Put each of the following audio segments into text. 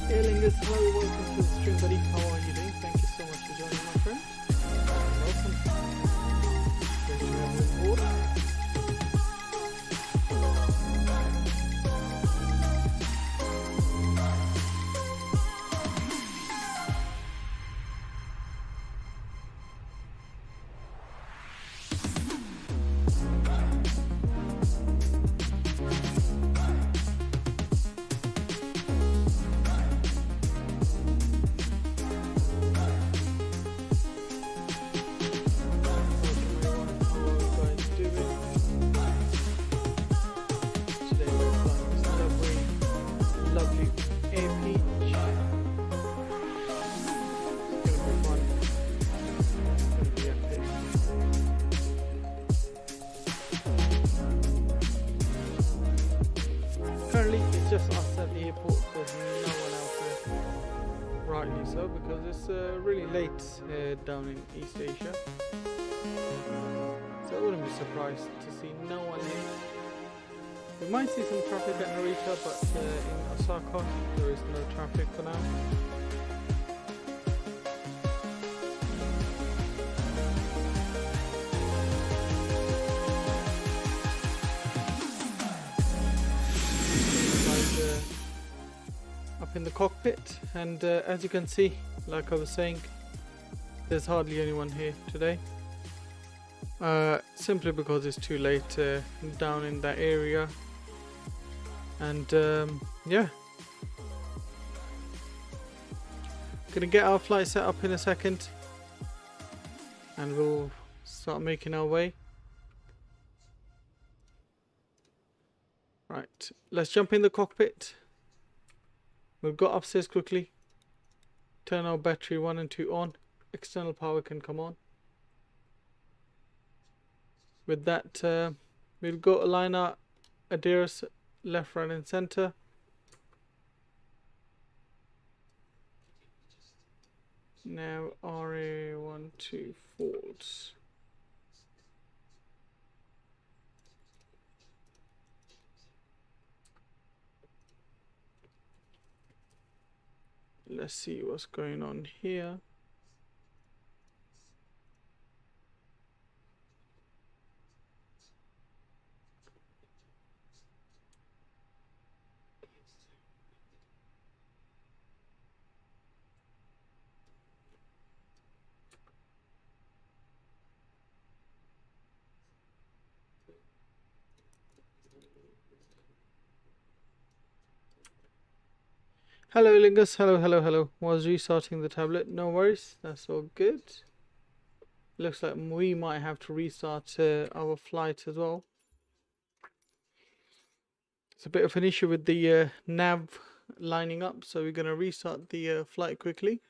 Lingus, hello, welcome to the stream, buddy. How are you doing? Thank you so much for joining, my friend. Welcome. Great to have you on board. Currently it's just us at the airport, there's no one else there. Rightly so, because it's really late down in East Asia. So I wouldn't be surprised to see no one here. We might see some traffic at Narita, but in Osaka there is no traffic for now. Up in the cockpit, and as you can see, like I was saying, there's hardly anyone here today, simply because it's too late down in that area. And yeah, gonna get our flight set up in a second and we'll start making our way. Right, let's jump in the cockpit. We'll go upstairs quickly, turn our battery 1 and 2 on, external power can come on. With that, we'll go align our ADIRS left, right and center. Now RA12 forwards. Let's see what's going on here. Hello Lingus, hello. Was restarting the tablet, no worries, that's all good. Looks like we might have to restart our flight as well. It's a bit of an issue with the nav lining up, so we're going to restart the flight quickly.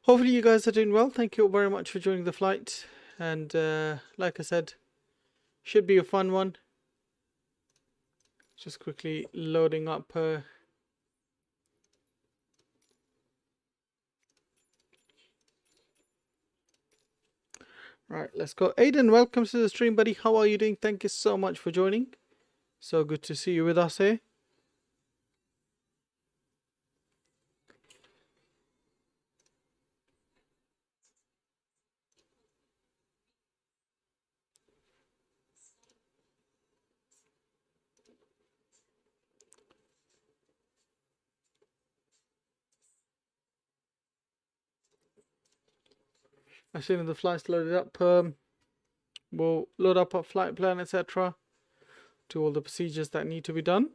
Hopefully you guys are doing well. Thank you all very much for joining the flight. And like I said, should be a fun one. Just quickly loading up right, let's go. Aiden, welcome to the stream, buddy. How are you doing? Thank you so much for joining. So good to see you with us here. As soon as the flight's loaded up, we'll load up our flight plan, etc. Do all the procedures that need to be done.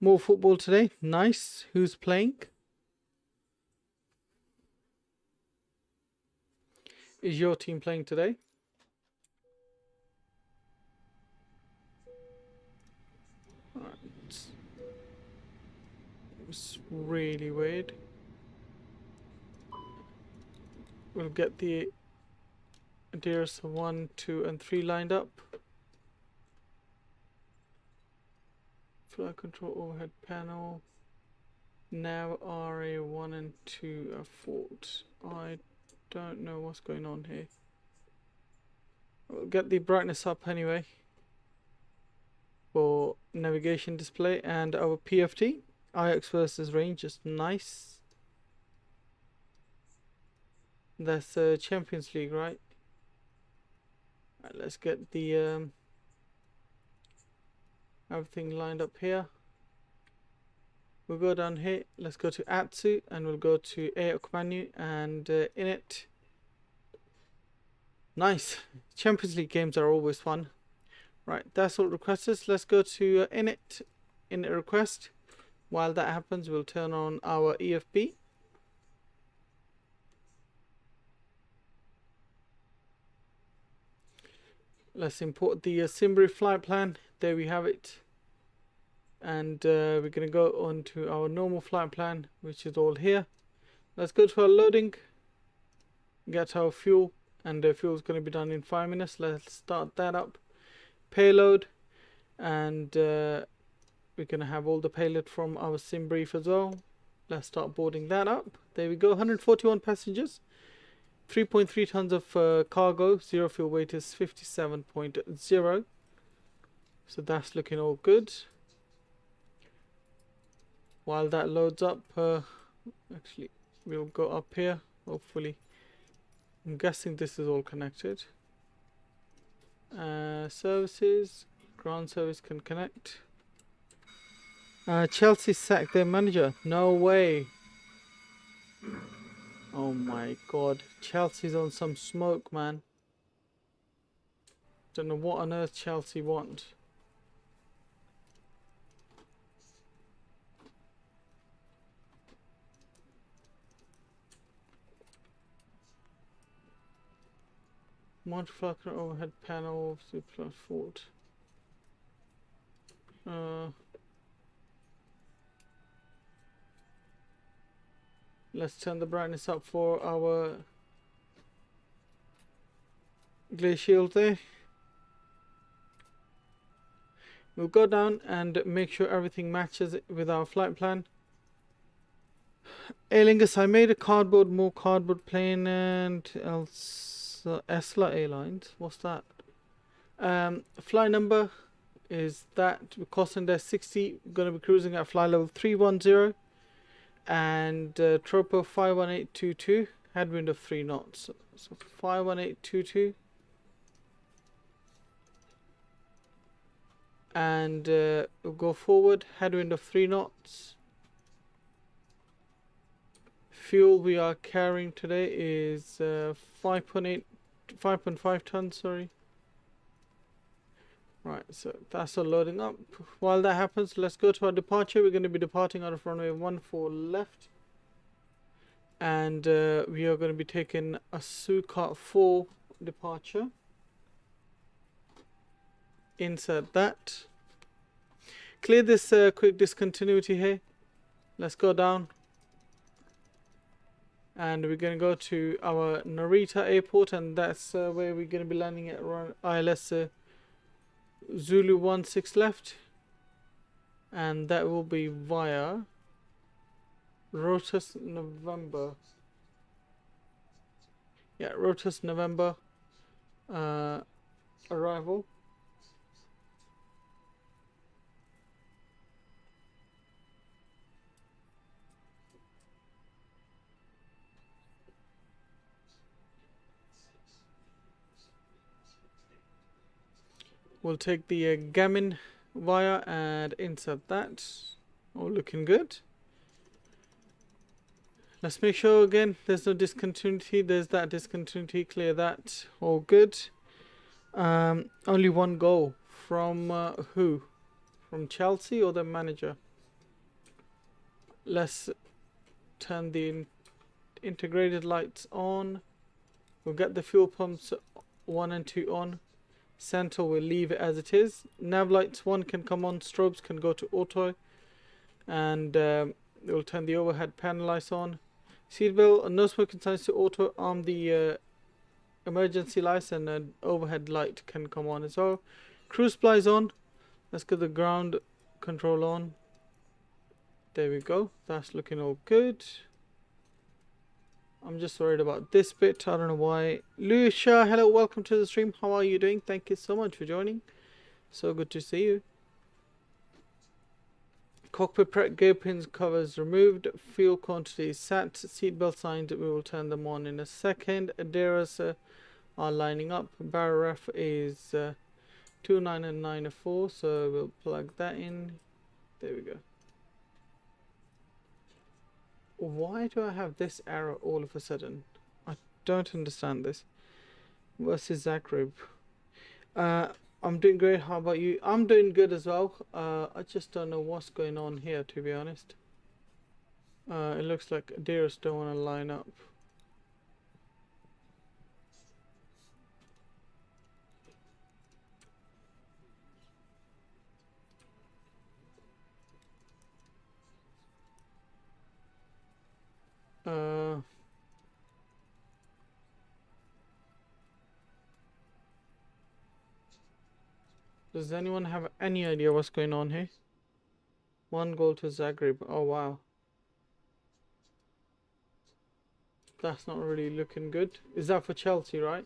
More football today. Nice. Who's playing? Is your team playing today? It's really weird. We'll get the ADIRS 1, 2 and 3 lined up. Flight control overhead panel. Nav RA1 and 2 are fault. I don't know what's going on here. We'll get the brightness up anyway for navigation display, and our PFT IX versus range is nice. That's Champions League, right? Right, let's get the everything lined up here. We'll go down here. Let's go to Atsu, and we'll go to AOC menu and init. Nice. Champions League games are always fun. Right, that's all requested. Let's go to init request. While that happens, we'll turn on our EFB. Let's import the Simbury flight plan. There we have it. And we're going to go on to our normal flight plan, which is all here. Let's go to our loading, get our fuel, and the fuel is going to be done in 5 minutes. Let's start that up. Payload, and we're going to have all the payload from our sim brief as well. Let's start boarding that up. There we go, 141 passengers, 3.3 tons of cargo, zero fuel weight is 57.0. So that's looking all good. While that loads up, actually we'll go up here, hopefully. I'm guessing this is all connected. Services, ground service can connect. Chelsea sacked their manager. No way. Oh my god. Chelsea's on some smoke, man. Don't know what on earth Chelsea want. Multi-flucker overhead panel, super fault. Let's turn the brightness up for our glacial there. We'll go down and make sure everything matches with our flight plan. Alingus, I made a more cardboard plane, and else Esla Airlines. What's that? Flight number is that. Cost index 60. Going to be cruising at flight level 310, and tropo 51822. Headwind of 3 knots. So 51822. And we'll go forward. Headwind of 3 knots. Fuel we are carrying today is 5.5 tons, sorry. Right, so that's all loading up. While that happens, let's go to our departure. We're going to be departing out of runway 14 left. And we are going to be taking a Sukat 4 departure. Insert that. Clear this quick discontinuity here. Let's go down. And we're going to go to our Narita airport, and that's where we're going to be landing at ILS Zulu 16 left. And that will be via Rotus November. Yeah, Rotus November arrival. We'll take the Gammon wire and insert that. All looking good. Let's make sure again there's no discontinuity. There's that discontinuity. Clear that. All good. Only one goal from who? From Chelsea or the manager? Let's turn the integrated lights on. We'll get the fuel pumps 1 and 2 on. Center will leave it as it is. Nav lights 1 can come on. Strobes can go to auto. And we'll turn the overhead panel lights on. Seatbelt, no smoking signs to auto. Arm the emergency lights, and an overhead light can come on as well. Cruise supplies on. Let's get the ground control on. There we go. That's looking all good. I'm just worried about this bit. I don't know why. Lucia, hello, welcome to the stream. How are you doing? Thank you so much for joining. So good to see you. Cockpit prep gear pins covers removed. Fuel quantity set. Seatbelt signs, we will turn them on in a second. Adheras are lining up. Barrel ref is 29 and 904, so we'll plug that in. There we go. Why do I have this error all of a sudden? I don't understand this. Versus Zagreb. I'm doing great. How about you? I'm doing good as well. I just don't know what's going on here, to be honest. It looks like Dearest don't want to line up. Does anyone have any idea what's going on here? 1 goal to Zagreb. Oh wow. That's not really looking good. Is that for Chelsea, right?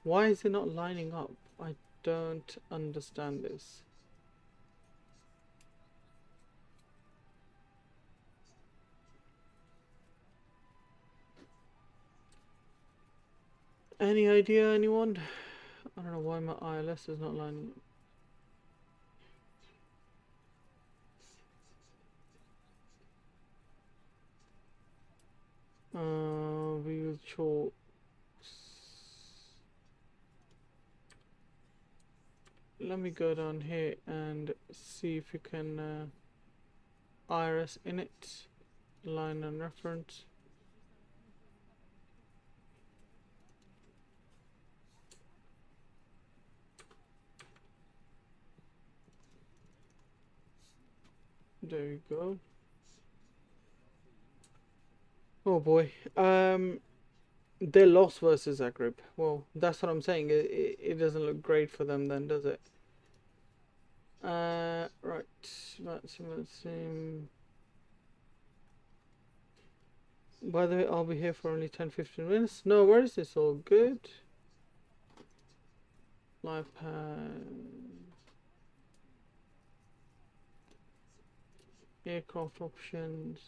Why is it not lining up? I don't understand this. Any idea, anyone? I don't know why my ILS is not lining up. We will show. Let me go down here and see if you can IRS in it, line and reference. There we go. Oh boy. They lost versus Zagreb. Well, that's what I'm saying. It doesn't look great for them then, does it? Right. Vatsim. By the way, I'll be here for only 10-15 minutes. No worries, it's all good. Live pad. Aircraft options.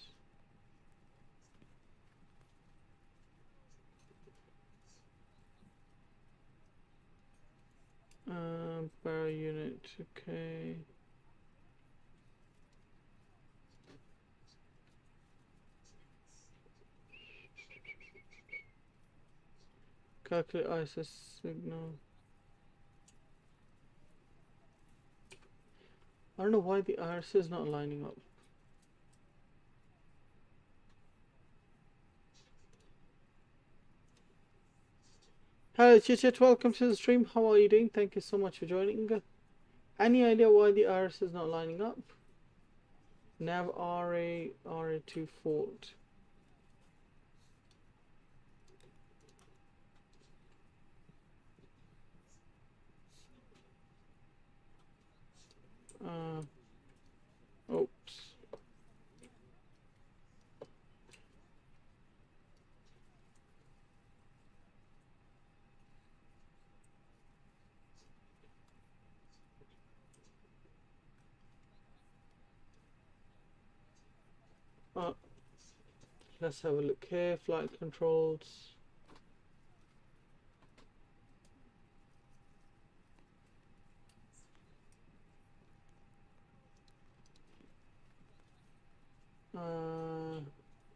Barrel unit, okay. Calculate ISS signal. I don't know why the IRS is not lining up. Hello Chit, welcome to the stream. How are you doing? Thank you so much for joining. Any idea why the IRS is not lining up? Nav RA2 Fort. Oops. Let's have a look here. Flight controls.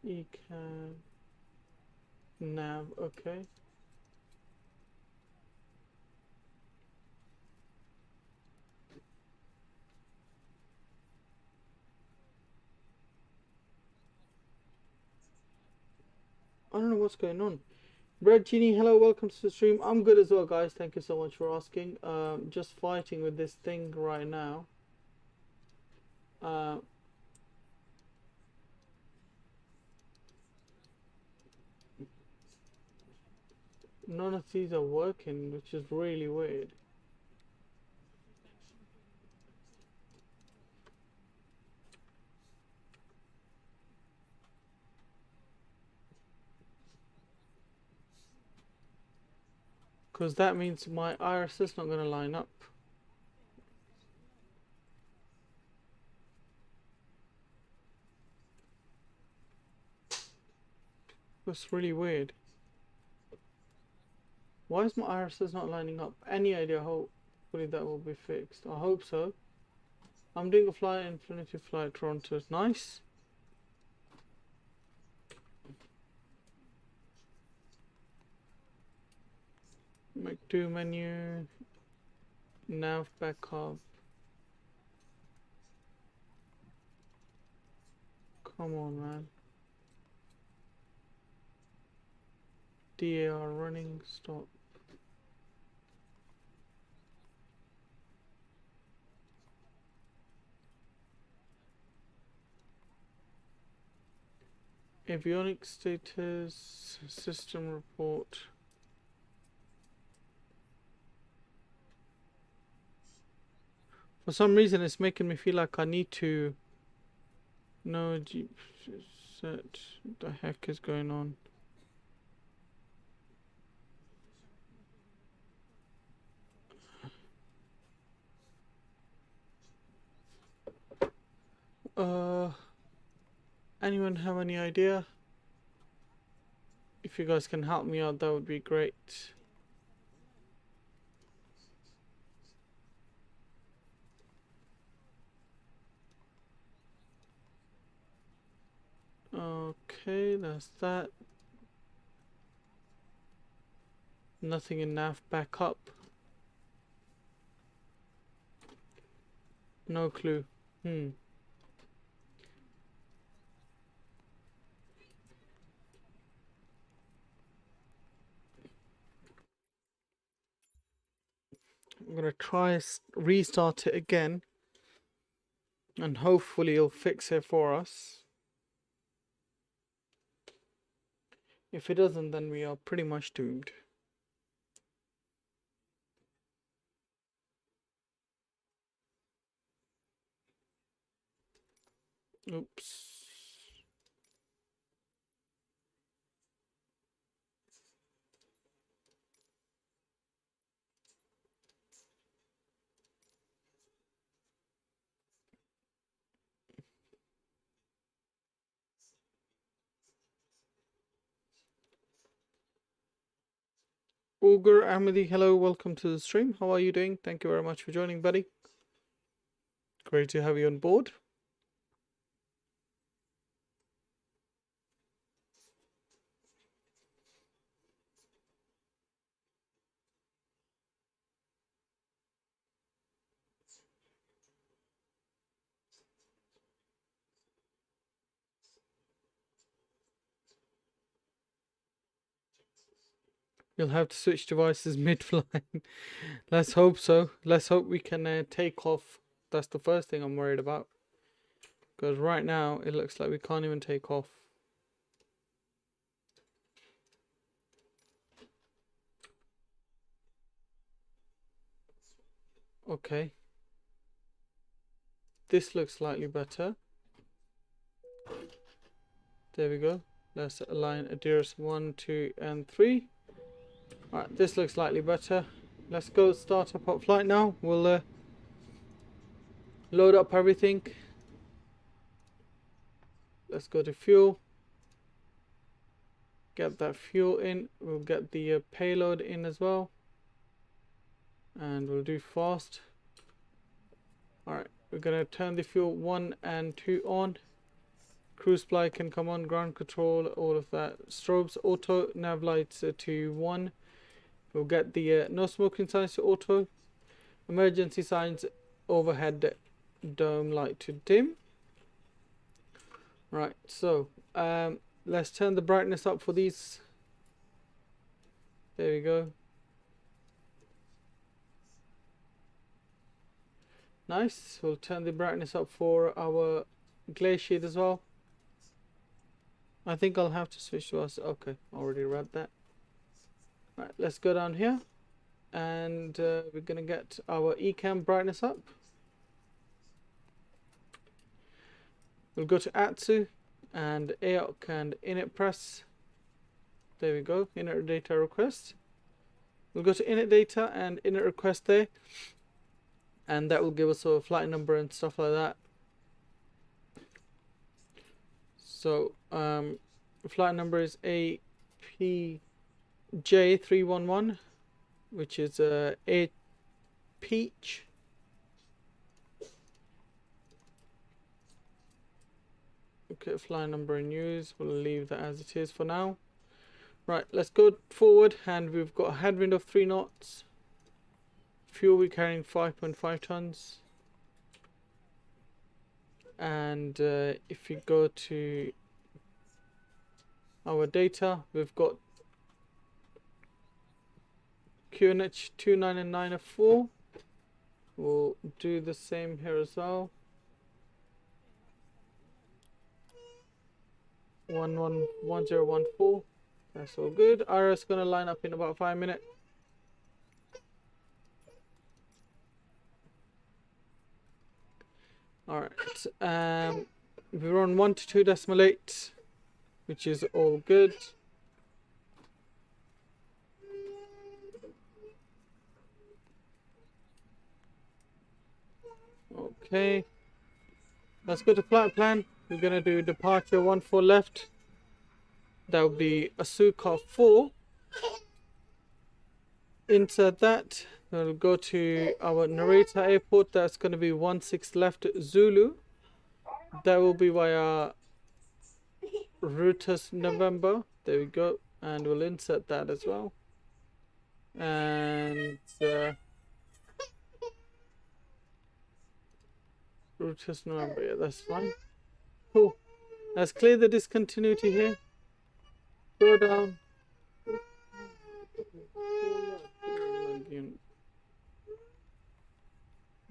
Ecam. Nav. Okay. I don't know what's going on. Red Genie, hello, welcome to the stream. I'm good as well, guys. Thank you so much for asking. Just fighting with this thing right now. None of these are working, which is really weird. because that means my iris is not going to line up. That's really weird. Why is my irises not lining up? Any idea? Hopefully that will be fixed. I hope so. I'm doing a flight Infinity Flight Toronto. Nice. M.2 menu. Nav backup. Come on, man. DAR running. Stop. Avionics status. System report. For some reason, it's making me feel like I need to know Jeep set. What the heck is going on? Anyone have any idea? If you guys can help me out, that would be great. Okay, that's that. Nothing in nav backup. No clue. I'm gonna try restart it again, and hopefully it'll fix it for us. If it doesn't, then we are pretty much doomed. Oops. Ugur Ahmadi, hello, welcome to the stream. How are you doing? Thank you very much for joining, buddy. Great to have you on board. You'll have to switch devices mid-flight. Let's hope so. Let's hope we can take off. That's the first thing I'm worried about. Because right now, it looks like we can't even take off. Okay. This looks slightly better. There we go. Let's align ADIRS 1, 2, and 3. Alright, this looks slightly better. Let's go start up hot flight now. We'll load up everything. Let's go to fuel. Get that fuel in. We'll get the payload in as well. And we'll do fast. Alright, we're going to turn the fuel 1 and 2 on. Cruise supply can come on. Ground control, all of that. Strobes auto. Nav lights to 1. We'll get the no smoking signs to auto. Emergency signs overhead dome light to dim. Right, so let's turn the brightness up for these. There we go. Nice. We'll turn the brightness up for our glare sheet as well. I think I'll have to switch to us. Okay, already read that. Right, let's go down here, and we're gonna get our eCam brightness up. We'll go to ATSU and AOC and init press. There we go, init data request. We'll go to init data and init request there, and that will give us a flight number and stuff like that. So flight number is APJ311, which is a peach. Okay, flight number in use, we'll leave that as it is for now. Right, let's go forward, and we've got a headwind of 3 knots. Fuel we're carrying 5.5 tons. And if you go to our data, we've got QNH 29904. We'll do the same here as well. 111014. That's all good. RS gonna line up in about 5 minutes. Alright, we're on 122.8, which is all good. Okay, let's go to flight plan. We're gonna do departure 14 left. That will be Osaka 4. Insert that. We'll go to our Narita airport. That's going to be 16 left Zulu. That will be via Rutus November. There we go. And we'll insert that as well. And Rutus November. Yeah, that's fine. Cool. Let's clear the discontinuity here. Go down.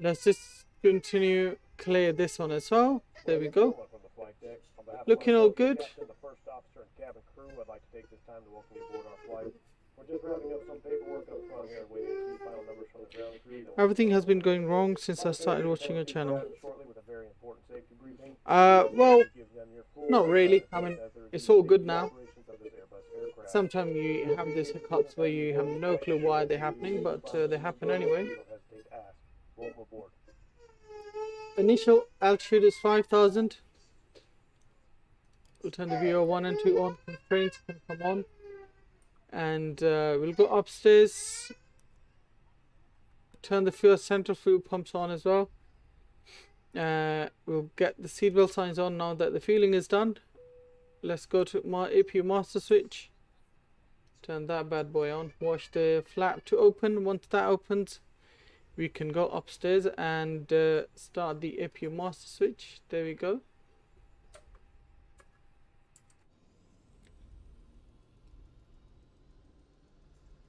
Let's just continue clear this one as well. There we go. Looking all good. Everything has been going wrong since I started watching your channel. Well, not really. I mean, it's all good now. Sometimes you have these hiccups where you have no clue why they're happening, but they happen anyway. Initial altitude is 5,000. We'll turn the VO1 and 2 on. Constraints can come on. And we'll go upstairs. Turn the central fuel pumps on as well. We'll get the seatbelt signs on now that the fueling is done. Let's go to my APU master switch. Turn that bad boy on. Watch the flap to open. Once that opens, we can go upstairs and start the APU master switch. There we go.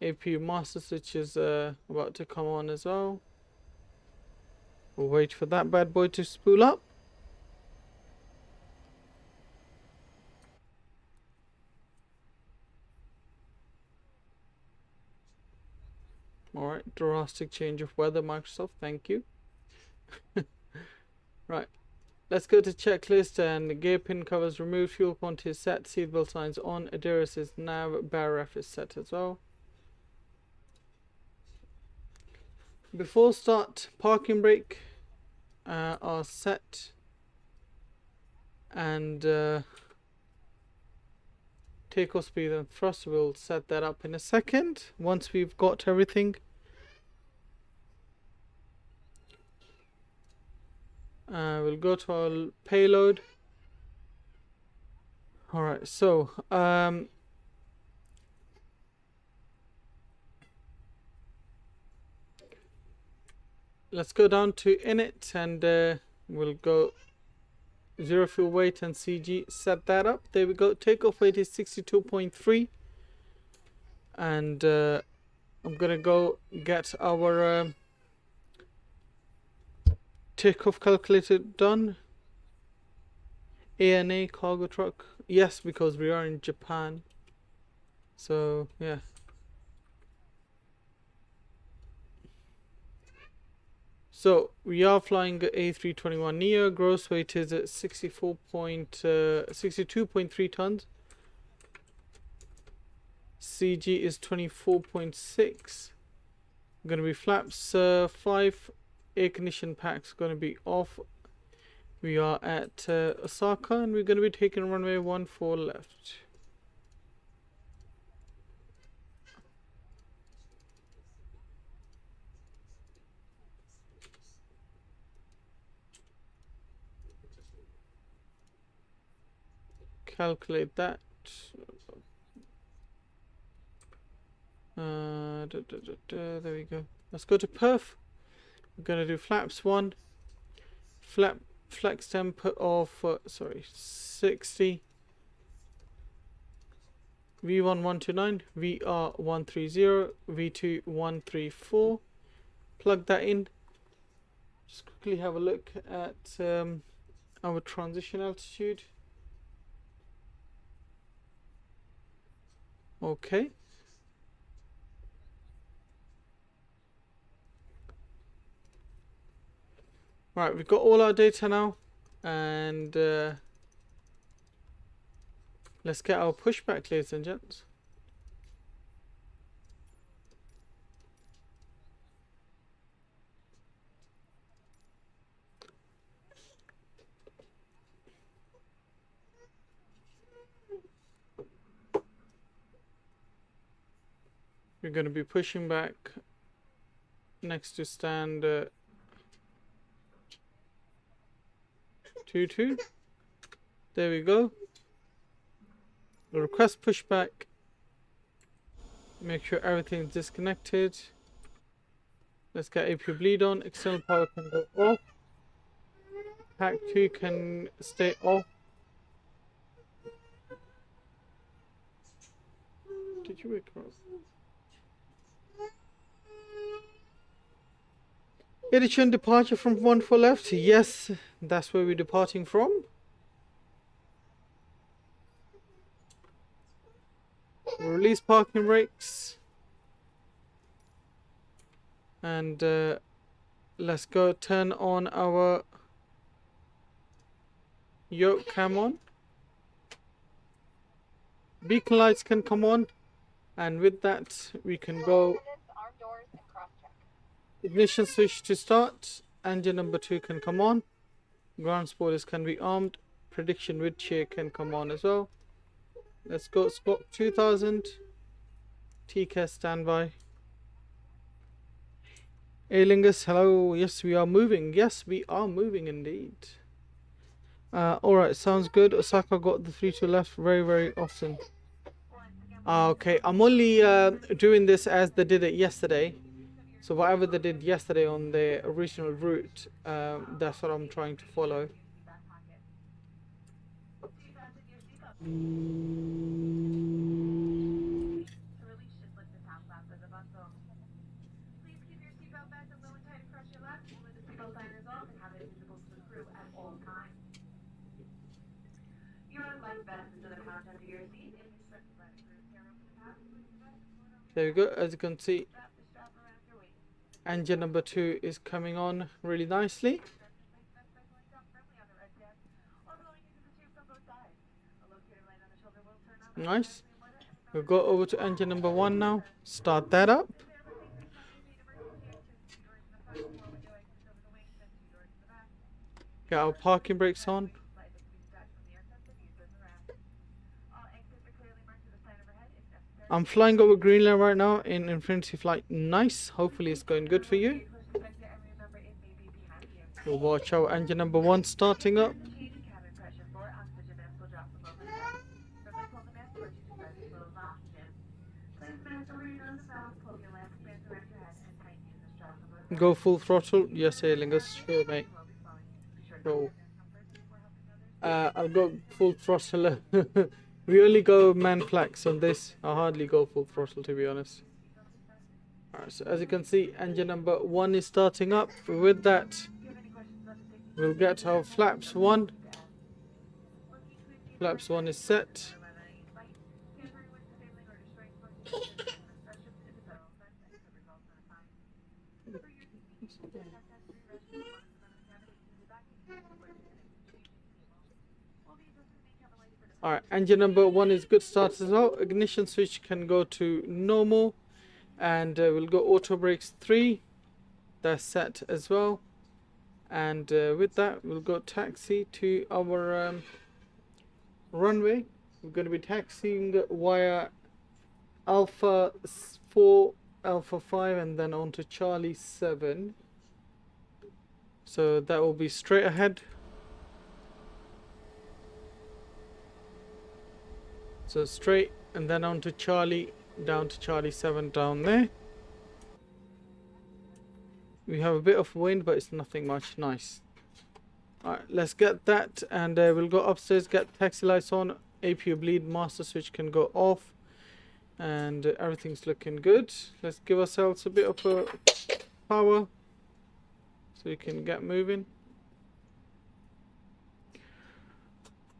APU master switch is about to come on as well. We'll wait for that bad boy to spool up. Alright, drastic change of weather, Microsoft, thank you. Right, let's go to checklist, and the gear pin covers removed, fuel quantity is set, seatbelt signs on, ADIRIS is nav, BARF is set as well. Before start, parking brake are set, and takeoff speed and thrust, we'll set that up in a second once we've got everything. We'll go to our payload. Alright, so let's go down to init, and we'll go 0 fuel weight and CG, set that up. There we go. Takeoff weight is 62.3, and I'm gonna go get our takeoff calculator done. ANA cargo truck, yes, because we are in Japan, so yeah. So we are flying A321neo. Gross weight is at 62.3 tons. CG is 24.6. Going to be flaps 5. Air condition packs going to be off. We are at Osaka, and we're going to be taking runway 14 left. Calculate that. There we go. Let's go to perf. We're going to do flaps 1. Flex temp of 60. V1 129, VR 130, V2 134. Plug that in. Just quickly have a look at our transition altitude. Okay. Right, we've got all our data now, and let's get our pushback, ladies and gents. We're going to be pushing back next to stand 22. There we go. Request pushback. Make sure everything's disconnected. Let's get APU bleed on. External power can go off. Pack 2 can stay off. Did you wake her up? Edition departure from 14 left. Yes, that's where we're departing from. Release parking brakes. And let's go turn on our yoke cam on. Beacon lights can come on. And with that, we can go. Ignition switch to start. Engine number 2 can come on. Ground spoilers can be armed. Prediction with chair can come on as well. Let's go. Squawk 2000. TCAS standby. Alingus, hello. Yes, we are moving. Yes, we are moving indeed. Alright, sounds good. Osaka got the 3 to left very, very often. Okay, I'm only doing this as they did it yesterday. So whatever they did yesterday on the original route, that's what I'm trying to follow. There we go. As you can see, engine number 2 is coming on really nicely. Nice. We'll go over to engine number 1 now. Start that up. Get our parking brakes on. I'm flying over Greenland right now in Infinity Flight. Nice. Hopefully it's going good for you. We'll watch our engine number 1 starting up. Go full throttle. Yes, Alingus. Sure, mate. Go. I'll go full throttle. We only go man flex on this. I hardly go full throttle, to be honest. Alright, so as you can see, engine number 1 is starting up. With that, we'll get our flaps 1. Flaps 1 is set. Alright, engine number 1 is good start as well. Ignition switch can go to normal, and we'll go auto brakes 3. That's set as well. And with that, we'll go taxi to our runway. We're going to be taxiing via Alpha 4, Alpha 5, and then on to Charlie 7. So that will be straight ahead. So straight, and then on to Charlie, down to Charlie 7 down there. We have a bit of wind, but it's nothing much. Nice. Alright, let's get that, and we'll go upstairs, get taxi lights on. APU bleed, master switch can go off, and everything's looking good. Let's give ourselves a bit of a power so we can get moving.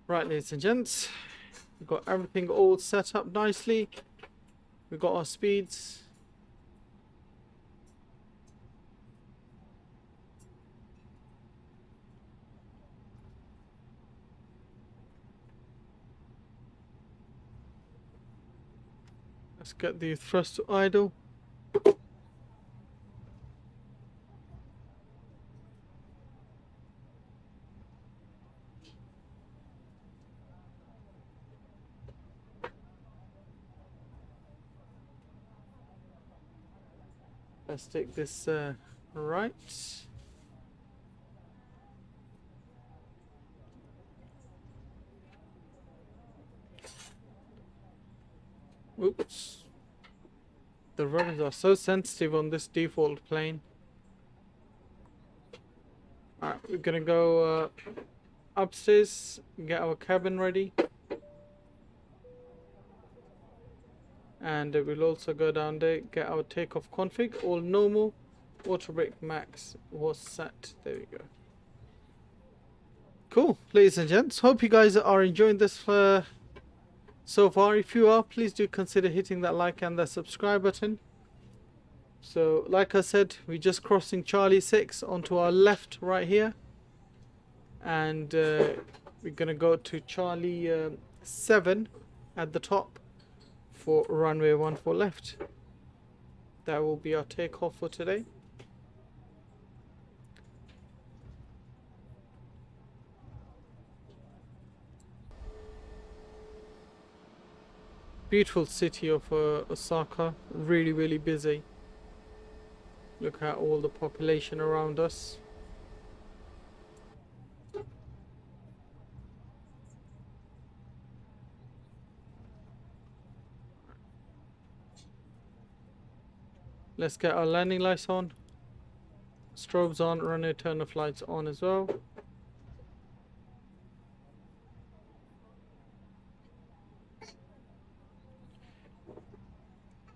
Right, ladies and gents, we've got everything all set up nicely. We've got our speeds. Let's get the thrust to idle. Let's take this right. Oops. The rudders are so sensitive on this default plane. Alright, we're gonna go upstairs, get our cabin ready. And we'll also go down there, get our takeoff config, all normal. Auto brake max was set. There we go. Cool, ladies and gents. Hope you guys are enjoying this so far. If you are, please do consider hitting that like and the subscribe button. So, like I said, we're just crossing Charlie 6 onto our left right here. And we're going to go to Charlie 7 at the top for runway 14 left. That will be our takeoff for today. Beautiful city of Osaka, really, really busy. Look at all the population around us. Let's get our landing lights on. Strobes on, runway turn of lights on as well.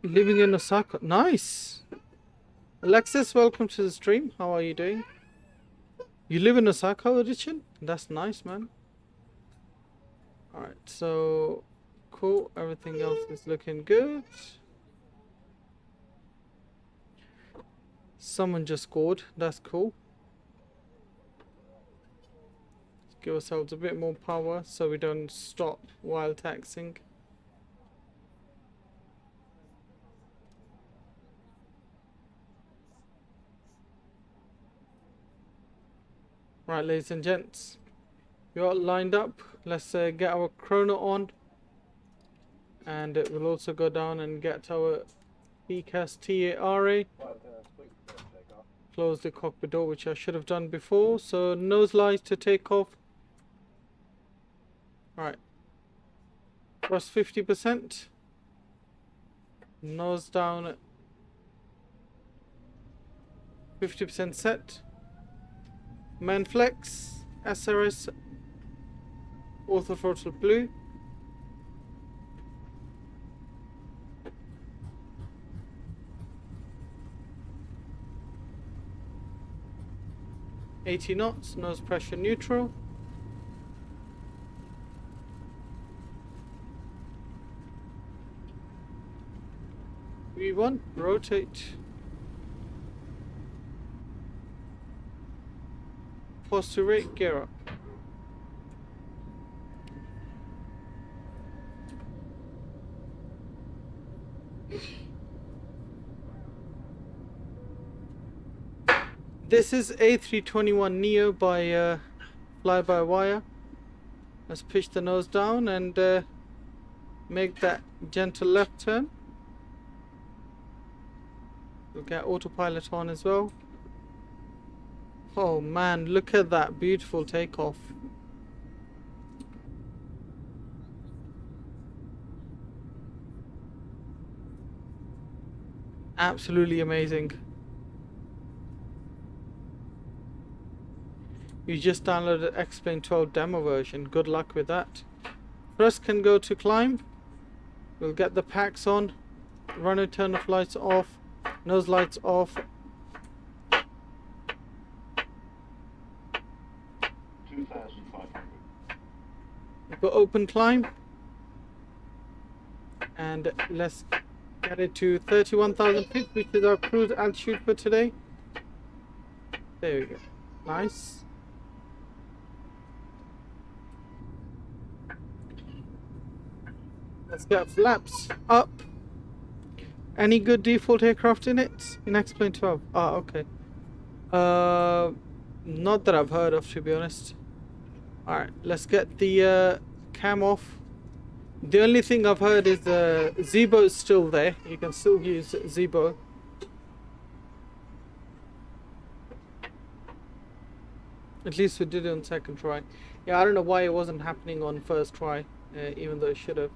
Living in Osaka, nice. Alexis, welcome to the stream. How are you doing? You live in Osaka, Richard? That's nice, man. Alright, so cool. Everything else is looking good. Someone just scored. That's cool. Let's give ourselves a bit more power so we don't stop while taxiing. Right, ladies and gents, you're all lined up. Let's get our chrono on, and we'll also go down and get our PCAS TARA. Close the cockpit door, which I should have done before. So nose lights to take off. Alright, thrust 50%. Nose down, 50% set. Man flex, SRS, auto throttle blue. $80 knots, nose pressure neutral. V1, rotate. Pause to rate, gear up. This is A321neo by FlyByWire. Let's pitch the nose down and make that gentle left turn. We'll get autopilot on as well. Oh man, look at that beautiful takeoff. Absolutely amazing. You just downloaded X-Plane 12 demo version. Good luck with that. First can go to climb. We'll get the packs on. Runner turn off lights off. Nose lights off. 2,500. Go open climb. And let's get it to 31,000 feet, which is our cruise altitude for today. There we go. Nice. Let's get flaps up. Any good default aircraft in it? In X-Plane 12? Ah, okay. Not that I've heard of, to be honest. Alright, let's get the cam off. The only thing I've heard is the Zebo is still there. You can still use Zebo. At least we did it on second try. Yeah, I don't know why it wasn't happening on first try, even though it should have.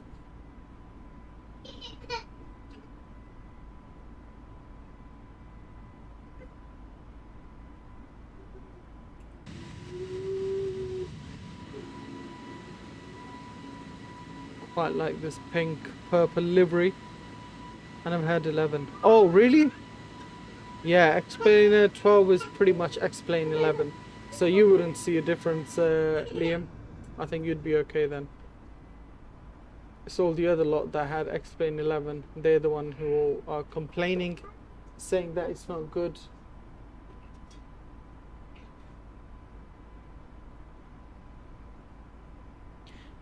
Quite like this pink purple livery. And I've had 11. Oh, really? Yeah, X-Plane 12 is pretty much X-Plane 11. So you wouldn't see a difference, Liam. I think you'd be okay then. It's all the other lot that had X-Plane 11. They're the one who are complaining, saying that it's not good.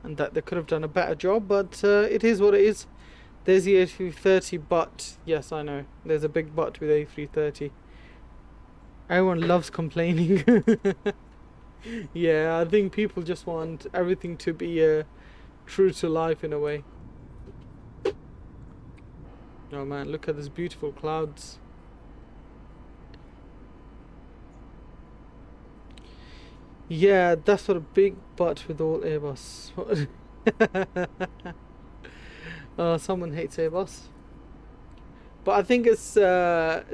And that they could have done a better job, but it is what it is. There's the A330, but yes, I know there's a big but with A330. Everyone loves complaining. Yeah, I think people just want everything to be true to life in a way. Oh man, look at these beautiful clouds. Yeah, that's sort of big but with all Airbus. Someone hates Airbus. But I think it's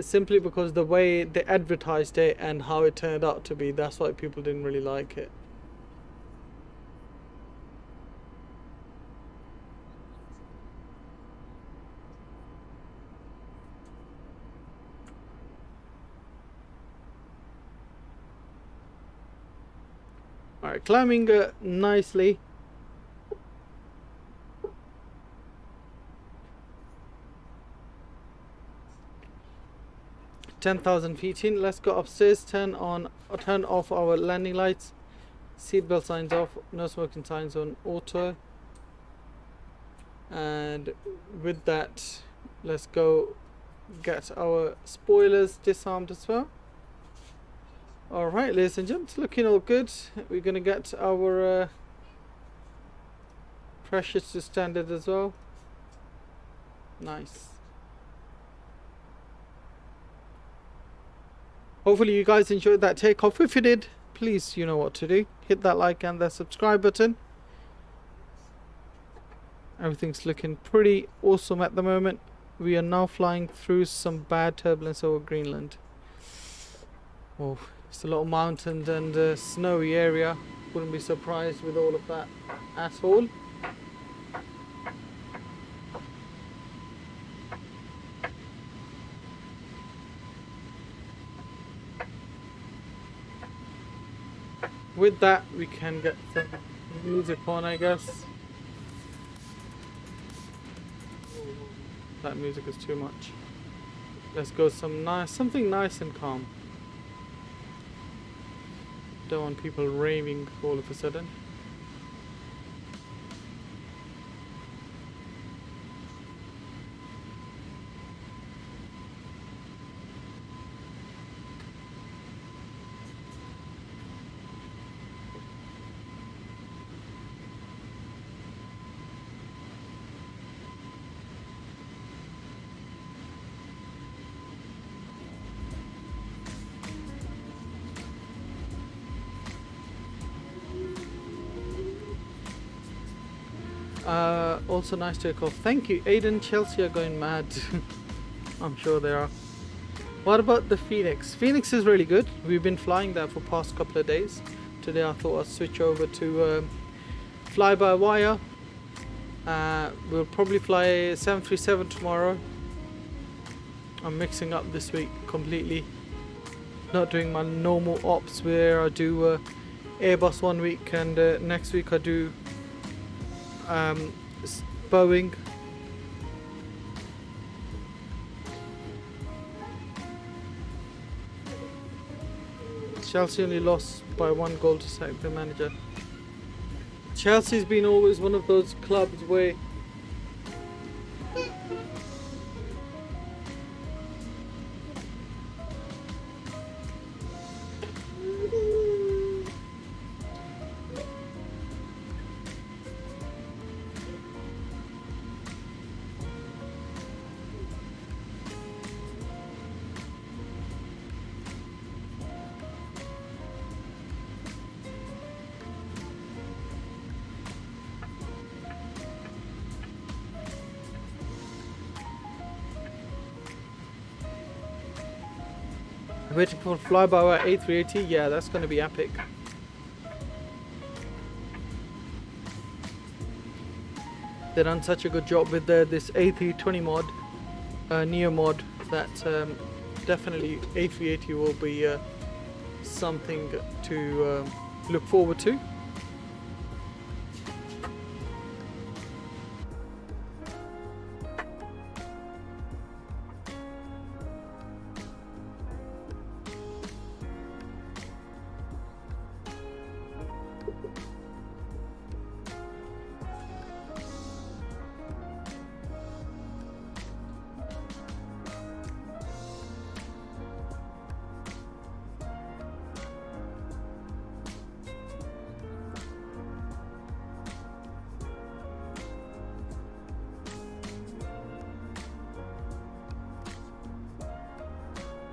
simply because the way they advertised it and how it turned out to be, that's why people didn't really like it. Alright, climbing nicely. "10,000 feet in." Let's go upstairs. Turn off our landing lights. Seatbelt signs off. No smoking signs on auto. And with that, let's go get our spoilers disarmed as well. Alright, ladies and gents, looking all good. We're gonna get our pressures to standard as well. Nice. Hopefully you guys enjoyed that takeoff. If you did, please, you know what to do. Hit that like and the subscribe button. Everything's looking pretty awesome at the moment. We are now flying through some bad turbulence over Greenland. Oh, it's a lot of mountains and snowy area. Wouldn't be surprised with all of that at all. With that, we can get some music on, I guess. That music is too much. Let's go something nice and calm. Don't want people raving all of a sudden. Also nice to take off. Thank you. Aiden, Chelsea are going mad. I'm sure they are. What about the Phoenix? Phoenix is really good. We've been flying that for past couple of days. Today I thought I'd switch over to FlyByWire. We'll probably fly 737 tomorrow. I'm mixing up this week completely. Not doing my normal ops where I do Airbus one week and next week I do Boeing. Chelsea only lost by 1 goal to sack the manager. Chelsea's been always one of those clubs where waiting for FlyByWire A380. Yeah, that's going to be epic. They done such a good job with this A320 mod, Neo mod, that definitely A380 will be something to look forward to.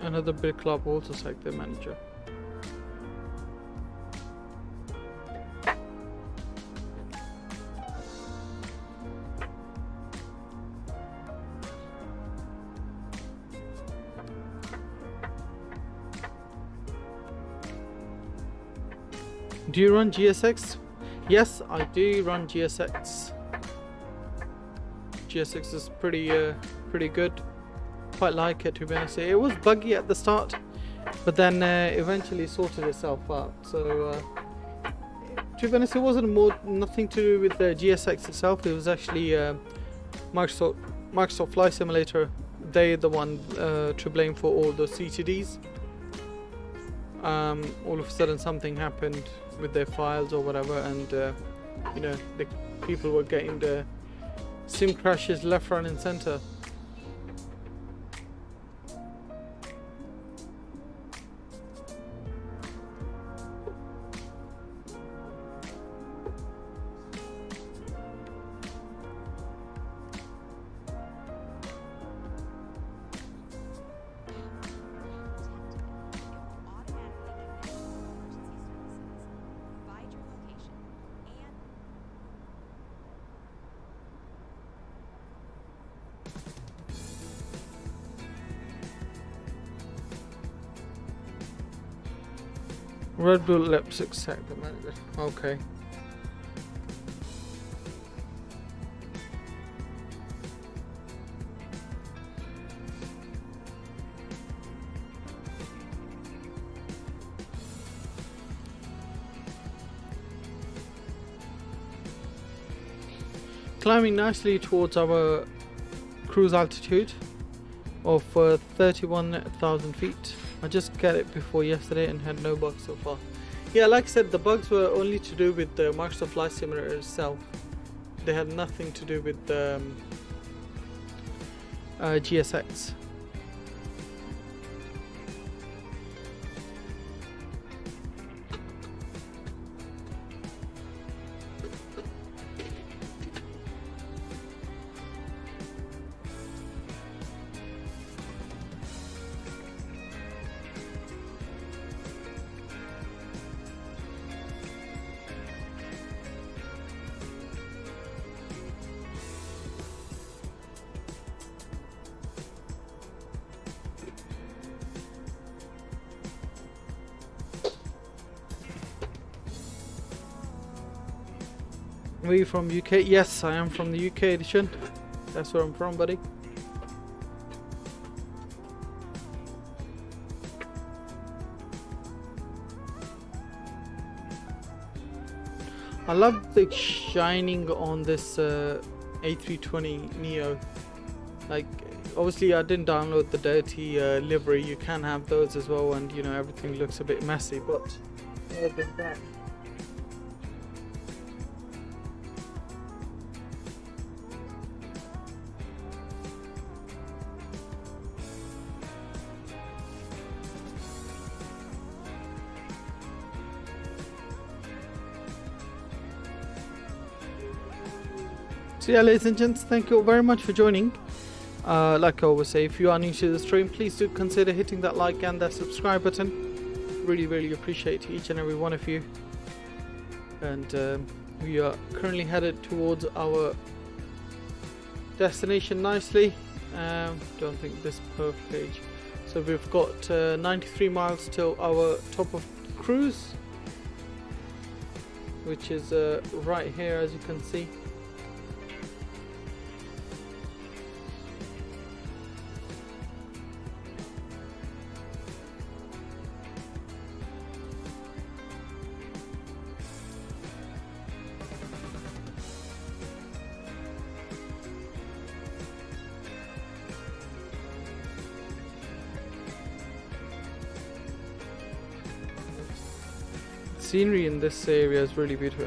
Another big club also sacked their manager. Do you run GSX? Yes, I do run GSX. GSX is pretty good. Quite like it, to be honest. It was buggy at the start, but then eventually sorted itself out. So to be honest, it wasn't nothing to do with the GSX itself. It was actually Microsoft Flight Simulator. They're the one to blame for all the CTDs. All of a sudden something happened with their files or whatever, and you know, the people were getting the sim crashes left, right and center. Red Bull Leipzig sacked the manager. Okay. Climbing nicely towards our cruise altitude of 31,000 feet. I just got it before yesterday and had no bugs so far. Yeah, like I said, the bugs were only to do with the Microsoft Flight Simulator itself. They had nothing to do with the GSX. Were you from UK? Yes, I am from the UK edition. That's where I'm from, buddy. I love the shining on this A320 Neo. Like, obviously I didn't download the dirty livery. You can have those as well, and you know, everything looks a bit messy, but other than that, so yeah, ladies and gents, thank you very much for joining. Like I always say, if you are new to the stream, please do consider hitting that like and that subscribe button. Really appreciate each and every one of you. And we are currently headed towards our destination nicely. Don't think this per page. So we've got 93 miles till our top of cruise, which is right here, as you can see. Scenery in this area is really beautiful.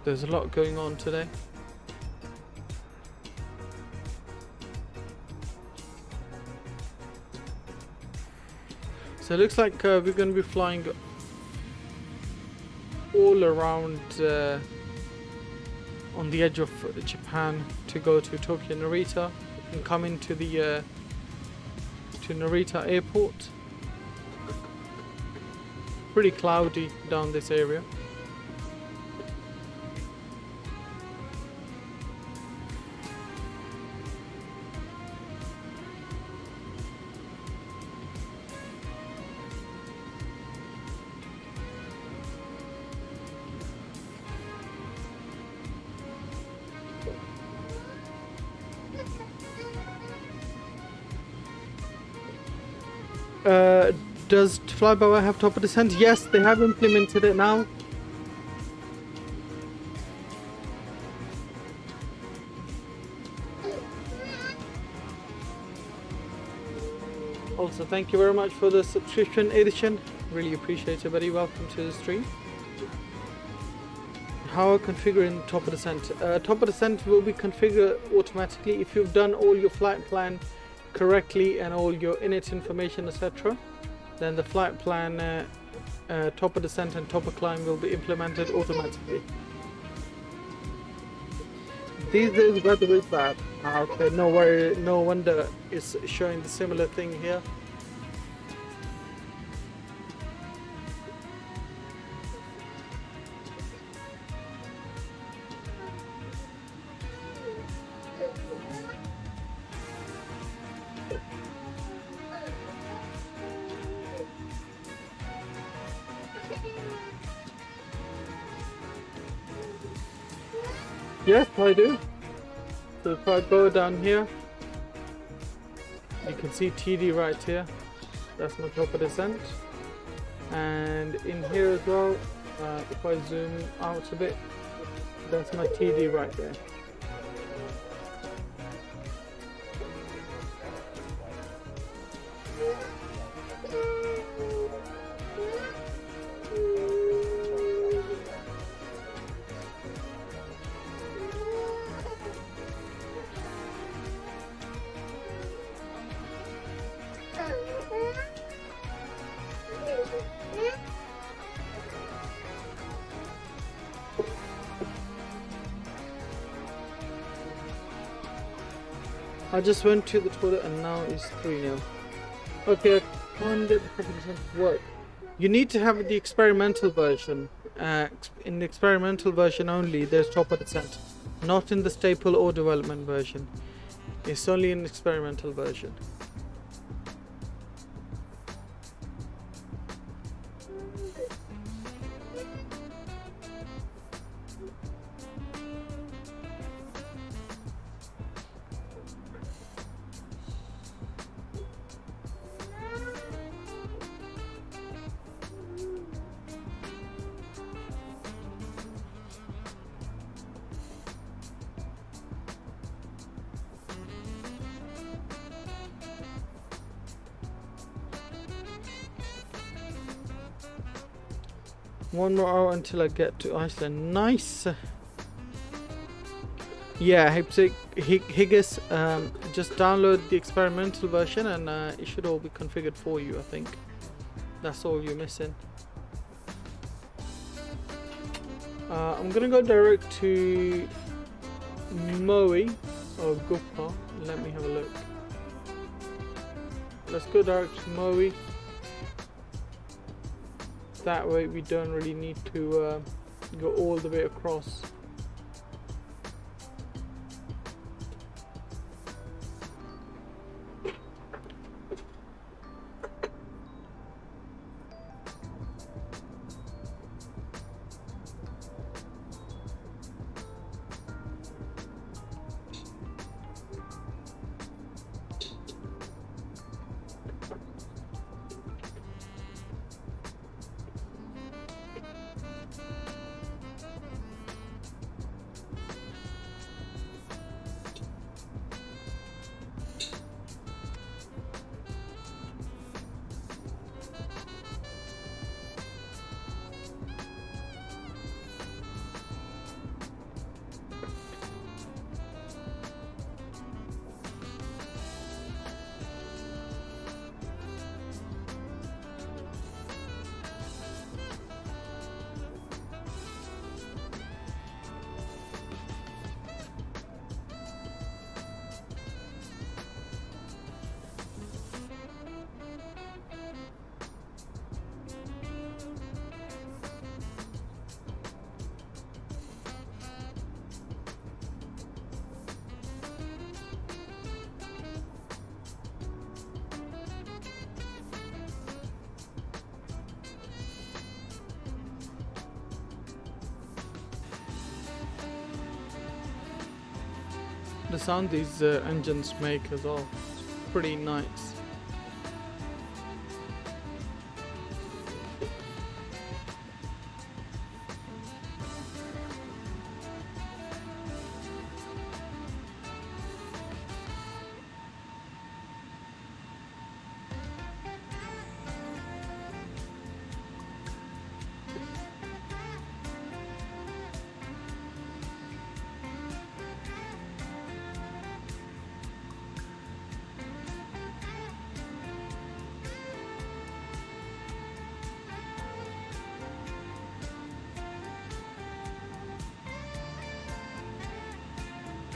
There's a lot going on today. So it looks like we're going to be flying all around on the edge of Japan to go to Tokyo Narita and come into the to Narita airport. Pretty cloudy down this area. Does FlyByWire have top of descent? Yes, they have implemented it now. Also, thank you very much for the subscription edition. Really appreciate it, buddy. Welcome to the stream. How configuring top of descent? Top of descent will be configured automatically if you've done all your flight plan correctly and all your init information, etc. Then the flight plan, top of descent and top of climb will be implemented automatically. These days weather is bad. Okay, no worry, no wonder it's showing the similar thing here. Yes, I do. So if I go down here, you can see TD right here. That's my top of descent. And in here as well, if I zoom out a bit, that's my TD right there. I just went to the toilet and now it's 3-0. Okay, I can't get the 100% to work. You need to have the experimental version. In the experimental version only, there's top of descent. Not in the staple or development version. It's only in the experimental version. One more hour until I get to Iceland. Nice. Yeah, Higgis, just download the experimental version and it should all be configured for you, I think. That's all you're missing. I'm gonna go direct to Moe or Gupta. Let me have a look. Let's go direct to Moe. That way we don't really need to go all the way across. The sound these engines make as well, it's pretty nice.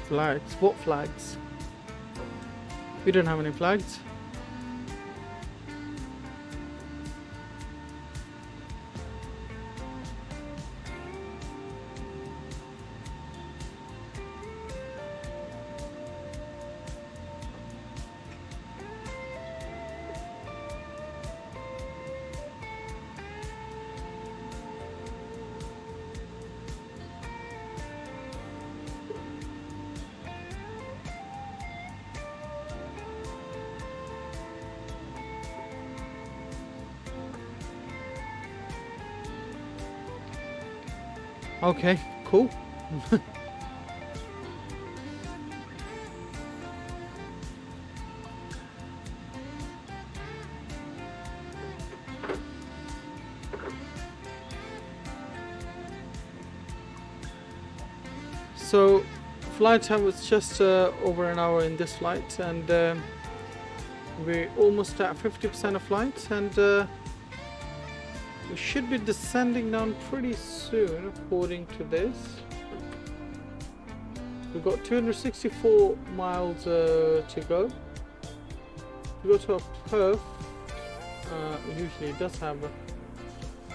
Flags? What flags? We don't have any flags. Okay, cool. So flight time was just over an hour in this flight, and we're almost at 50% of flight, and we should be descending down pretty soon according to this. We've got 264 miles to go. We go to a perf. Usually it does have a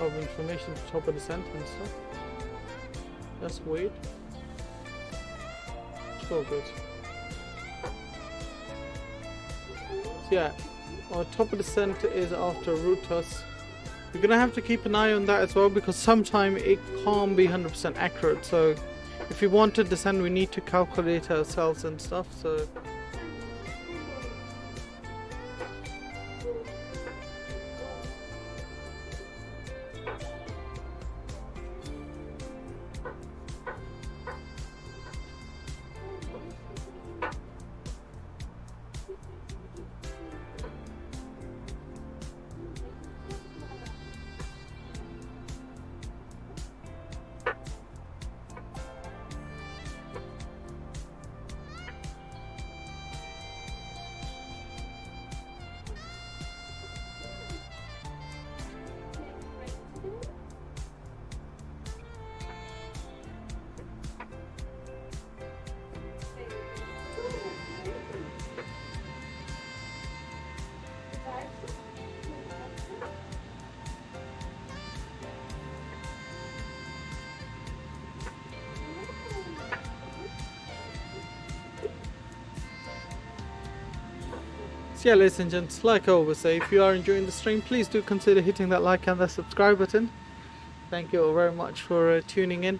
lot of information at the top of the descent and stuff. That's weird. It's all good. So yeah, our top of the descent is after Rutas. We're gonna have to keep an eye on that as well, because sometimes it can't be 100% accurate. So if we want to descend, we need to calculate ourselves and stuff. So yeah, ladies and gents, like I always say, if you are enjoying the stream, please do consider hitting that like and that subscribe button. Thank you all very much for tuning in.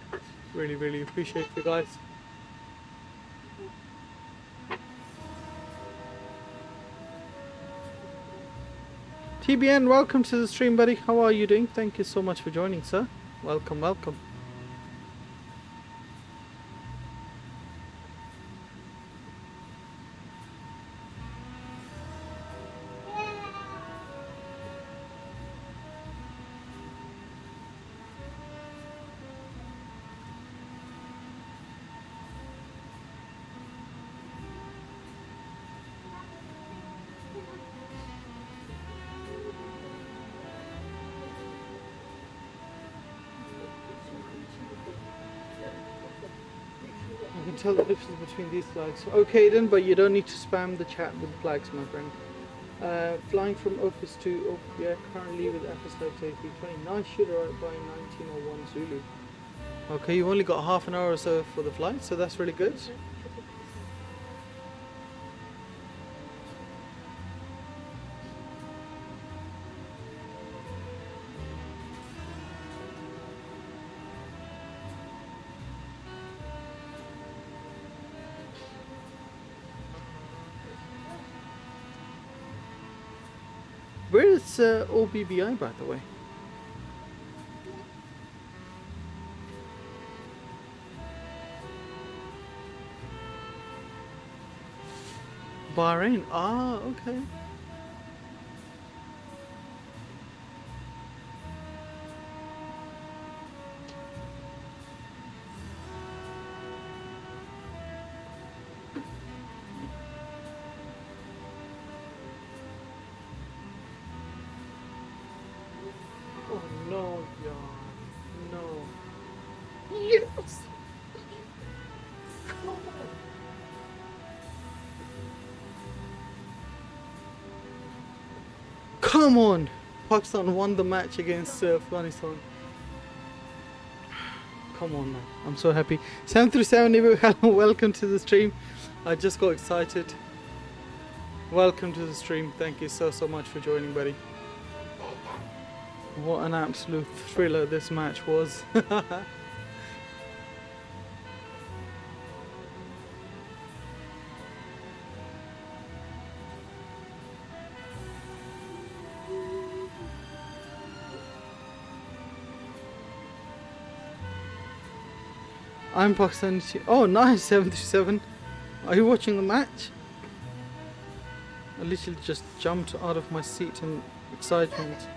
Really appreciate you guys. TBN, welcome to the stream, buddy. How are you doing? Thank you so much for joining, sir. Welcome. Tell the difference between these flags. Okay then, but you don't need to spam the chat with flags, my friend. Flying from office to yeah, currently with FSW 29 should arrive by 1901 Zulu. Okay, you've only got half an hour or so for the flight, so that's really good. Where is OBBI, by the way? Bahrain. Ah, okay. No, yeah, no. Yes. Come on! Pakistan won the match against Afghanistan. Come on, man. I'm so happy. 737, hello, welcome to the stream. I just got excited. Welcome to the stream. Thank you so much for joining, buddy. What an absolute thriller this match was. I'm Pakistan. Oh, nice, 737. Are you watching the match? I literally just jumped out of my seat in excitement.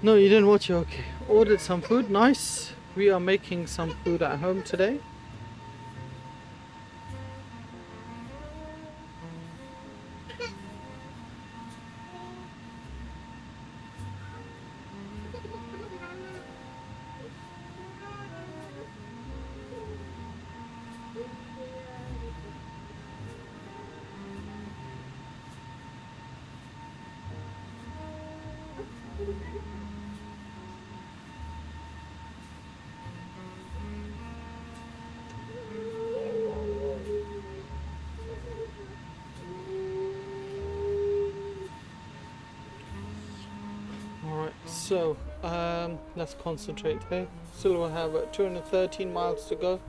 No, you didn't watch it. Okay. Ordered some food. Nice. We are making some food at home today. Alright, so let's concentrate here. Still will have 213 miles to go.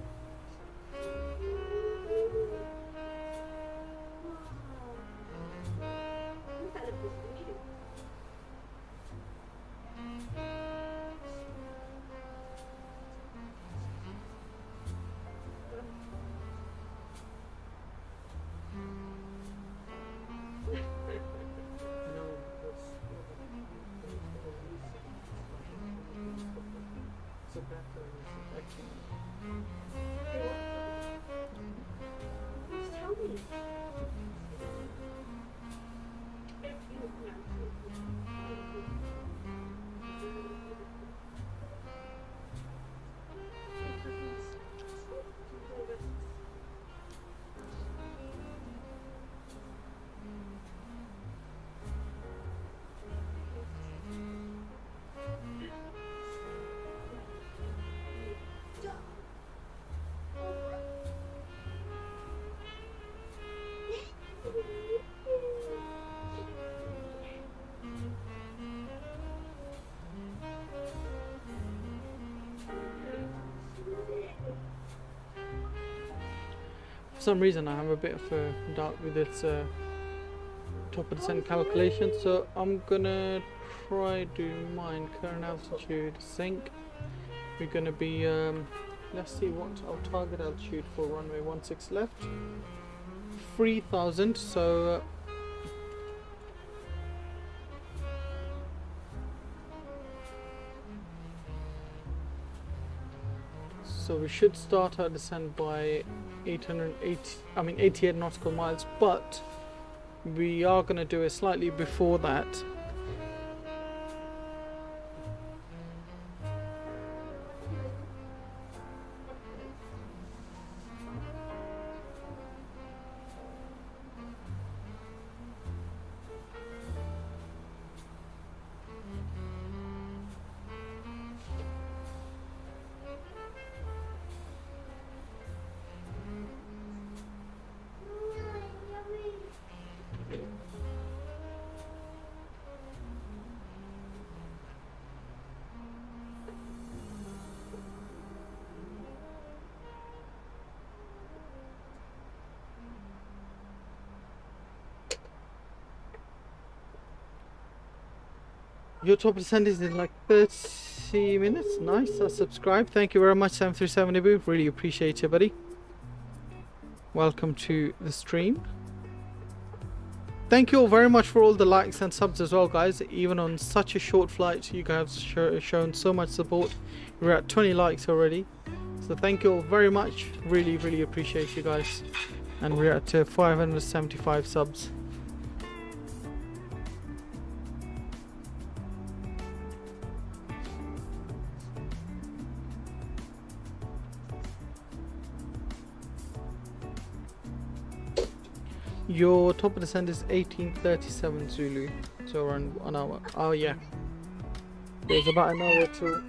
For some reason I have a bit of a doubt with its top of descent calculation, so I'm gonna try to mine current altitude sync. We're gonna be let's see what our target altitude for runway 16 left, 3000. So we should start our descent by 88 nautical miles, but we are going to do it slightly before that. Your top descent is in like 30 minutes. Nice. I subscribe. Thank you very much, 737 Ibu. Really appreciate it, buddy. Welcome to the stream. Thank you all very much for all the likes and subs as well, guys. Even on such a short flight, you guys shown so much support. We're at 20 likes already. So thank you all very much. Really, really appreciate you guys. And we're at 575 subs. Your top of descent is 1837 Zulu, so around 1 hour. Oh yeah, there's about an hour to.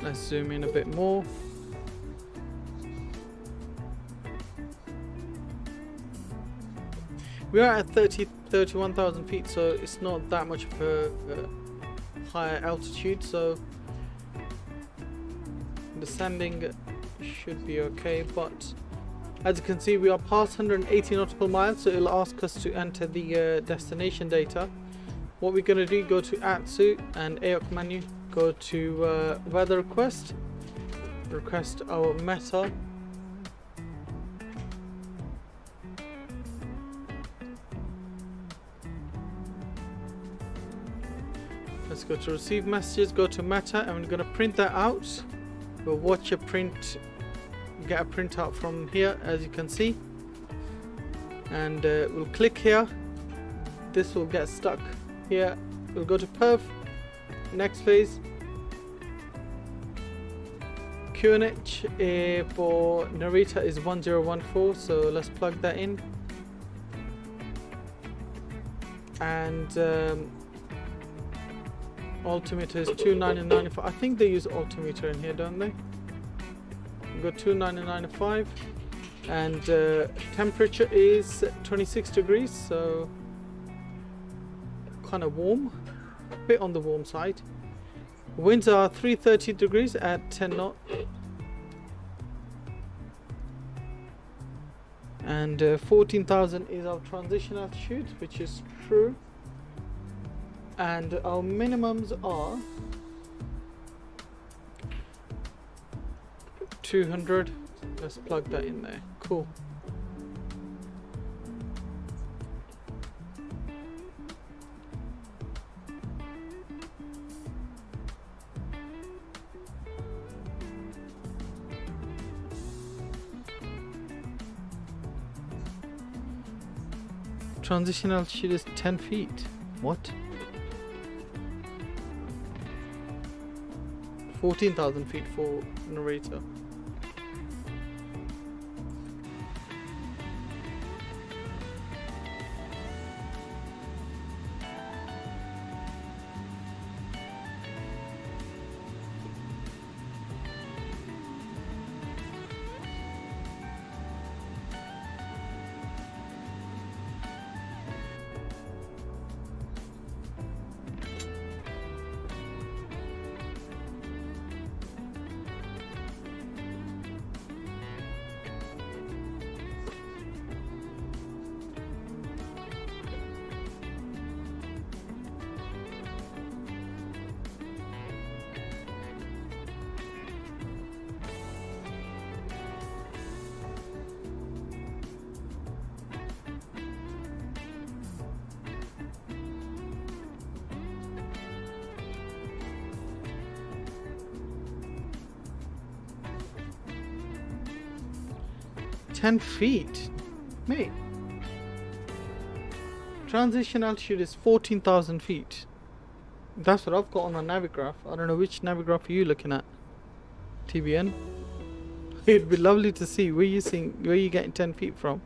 Let's zoom in a bit more. We are at 31,000 feet, so it's not that much of a higher altitude, so descending should be okay. But as you can see, we are past 180 nautical miles, so it'll ask us to enter the destination data. What we're going to do, go to ATSU and AOC menu, go to weather request our meta. Let's go to receive messages, go to meta, and we're going to print that out. We'll watch a print, get a printout from here, as you can see, and we'll click here. This will get stuck here. We'll go to perf, next phase. QNH for Narita is 1014, so let's plug that in. And altimeter is 2995. I think they use altimeter in here, don't they? We've got 2995, and temperature is 26 degrees, so kind of warm, a bit on the warm side. Winds are 330 degrees at 10 knot, and 14,000 is our transition altitude, which is true. And our minimums are 200. Let's plug that in there. Cool. Transition altitude is 10 feet. What? 14,000 feet for Narita. $10 feet, mate. Transition altitude is 14,000 feet. That's what I've got on my Navigraph. I don't know which Navigraph are you looking at, TBN. It'd be lovely to see where you getting 10 feet from.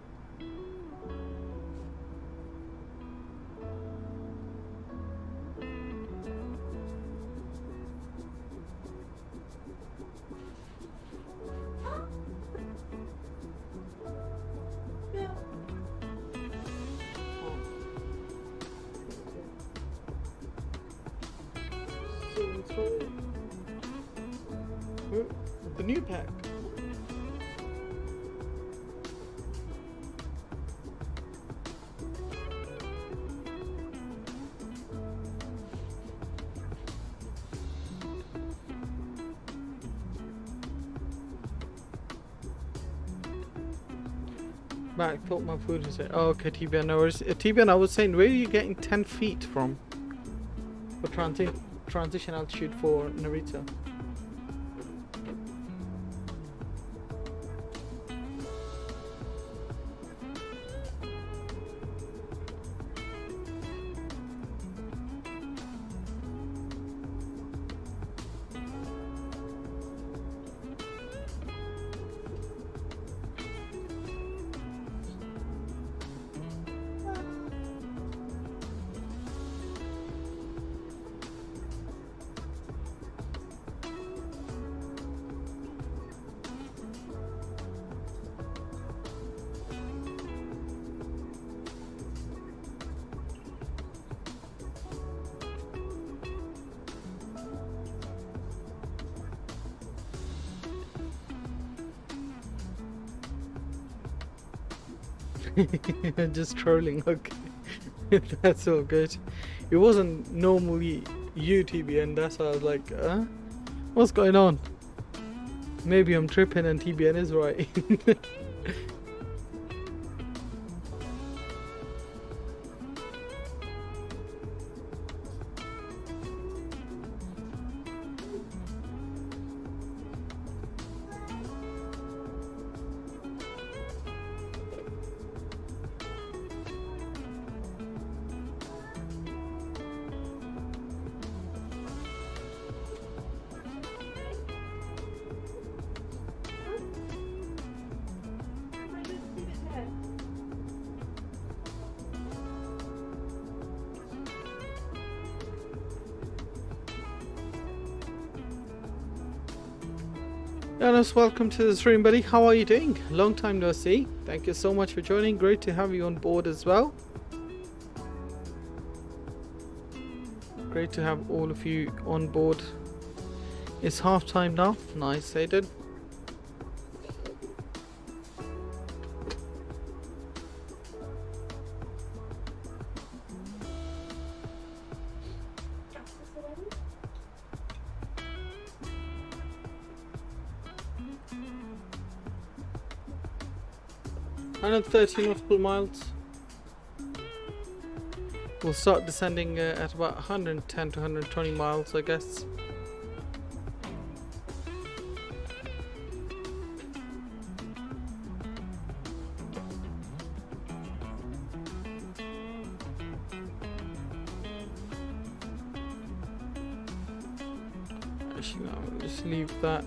The new pack. I thought my food was there. Oh, okay, TBN. No worries. TBN, I was saying, where are you getting 10 feet from for transition altitude for Narita? Just trolling, okay. That's all good. It wasn't normally you, TBN, that's why I was like, what's going on? Maybe I'm tripping and TBN is right. Jonas, welcome to the stream, buddy. How are you doing? Long time no see. Thank you so much for joining. Great to have you on board as well. Great to have all of you on board. It's half time now. Nice, Aiden. Another 30 nautical miles. We'll start descending at about 110 to 120 miles, I guess. Actually, no, I'll just leave that.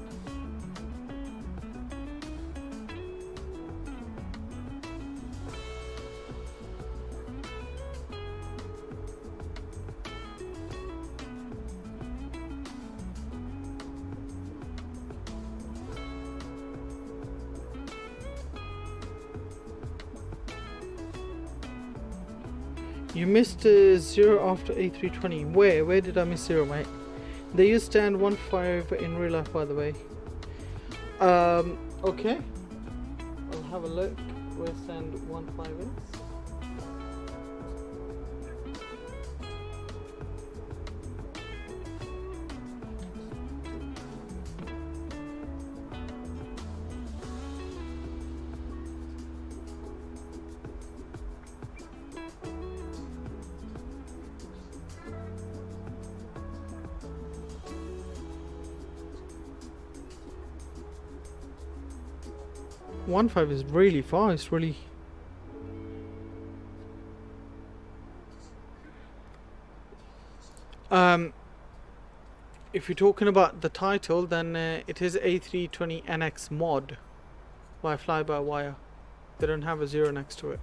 You missed 0 after A320. Where did I miss 0, mate? They use stand 1.5 in real life, by the way. Okay. I'll have a look where stand 1.5 is. One five is really far. It's really if you're talking about the title, then it is A32NX mod by FlyByWire. They don't have a 0 next to it.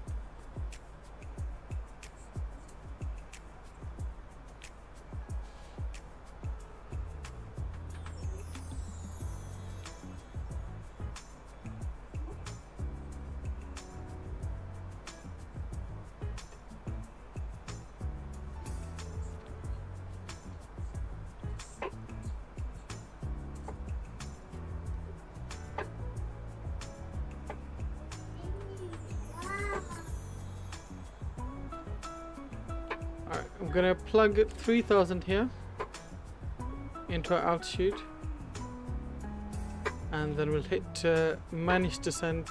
I'm gonna plug 3000 here into our altitude, and then we'll hit manage descent.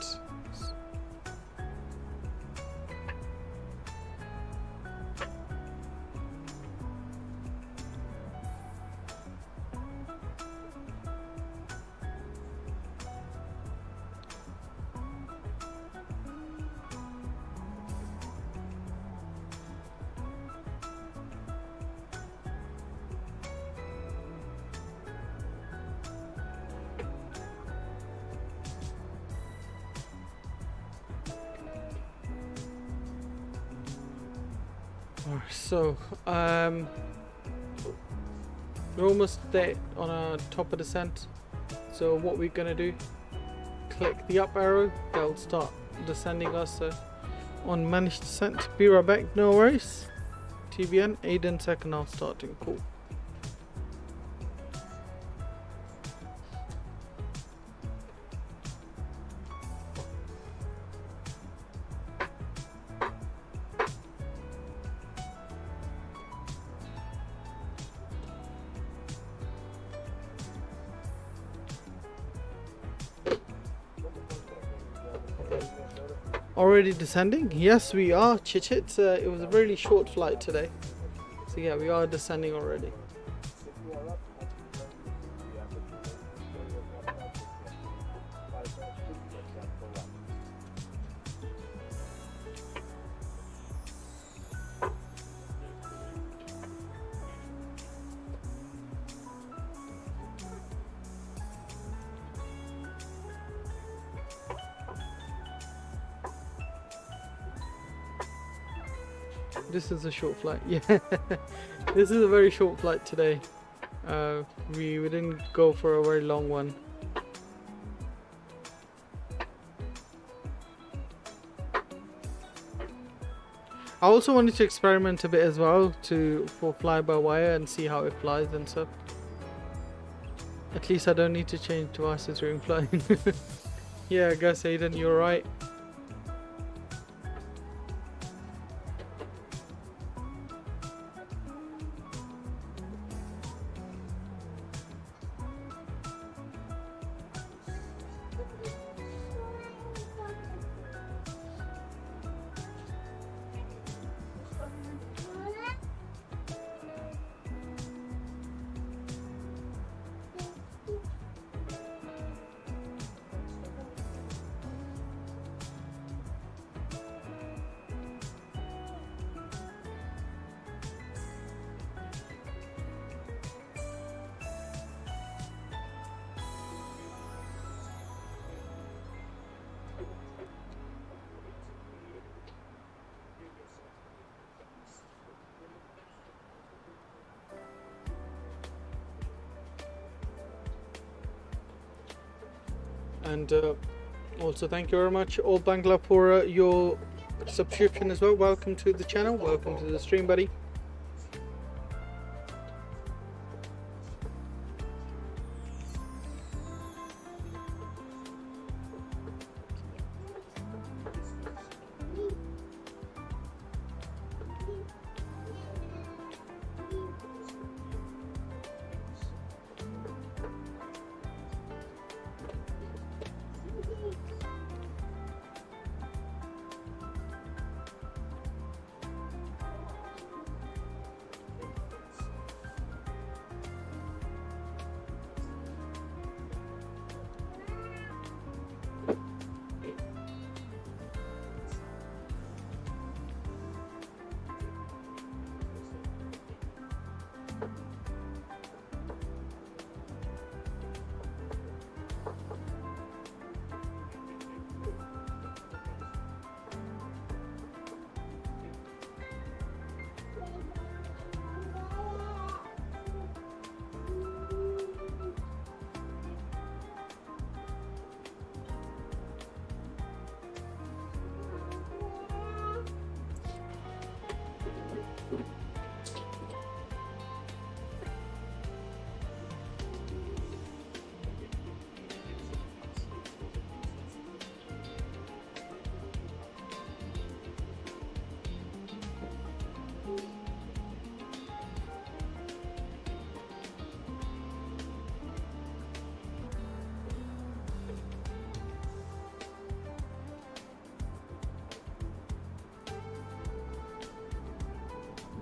So we're almost there on our top of descent. So what we're gonna do, click the up arrow, that'll start descending us on managed descent. Be right back, no worries. TBN, Aiden second, I'll start doing. Cool. Already descending? Yes, we are. Chit. It was a really short flight today. So yeah, we are descending already. This is a short flight. Yeah, this is a very short flight today. We didn't go for a very long one. I also wanted to experiment a bit as well for fly-by-wire and see how it flies and stuff. At least I don't need to change devices during flying. Yeah, I guess Aiden, you're right. And also thank you very much Old Bangla for your subscription as well. Welcome to the channel, welcome to the stream, buddy.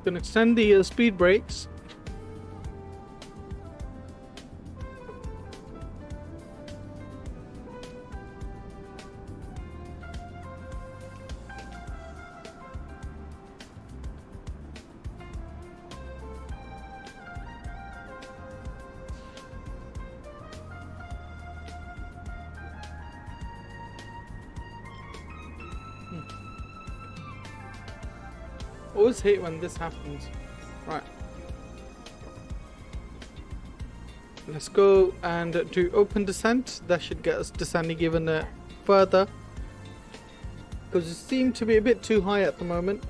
Can extend the speed brakes. Always hate when this happens. Right. Let's go and do open descent. That should get us descending even further. Because it seemed to be a bit too high at the moment.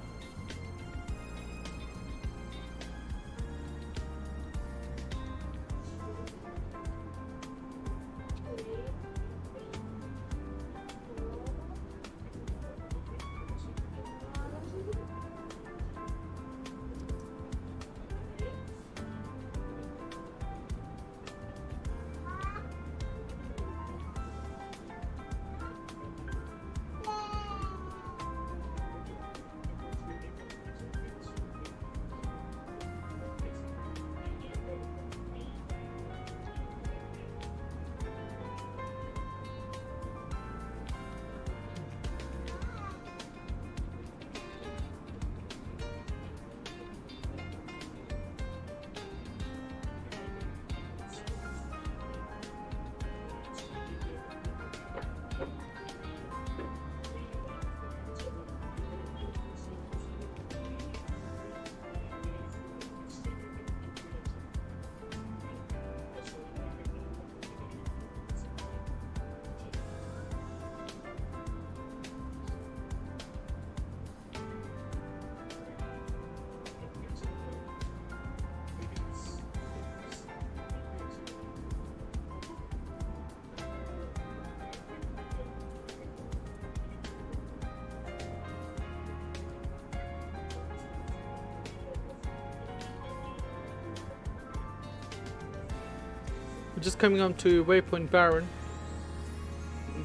We're just coming on to waypoint Baron.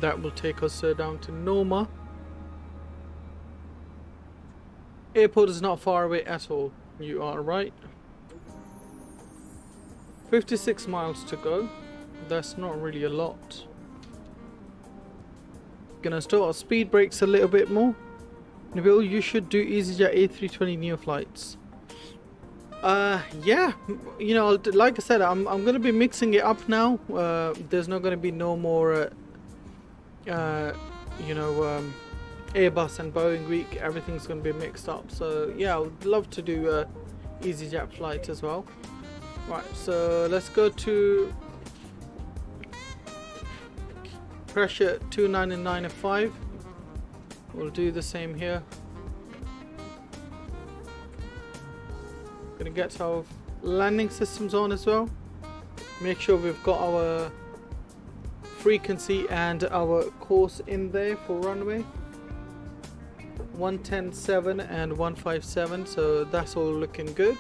That will take us down to Norma. Airport is not far away at all. You are right. 56 miles to go. That's not really a lot. Gonna start our speed brakes a little bit more. Nabil, you should do EasyJet A320 neo flights. Yeah, you know, like I said, I'm gonna be mixing it up now. There's not gonna be no more you know, Airbus and Boeing week. Everything's gonna be mixed up. So yeah, I would love to do EasyJet flights as well. Right, so let's go to pressure 299F5. We'll do the same here. Gonna get our landing systems on as well. Make sure we've got our frequency and our course in there for runway. 110.7 and 157, so that's all looking good.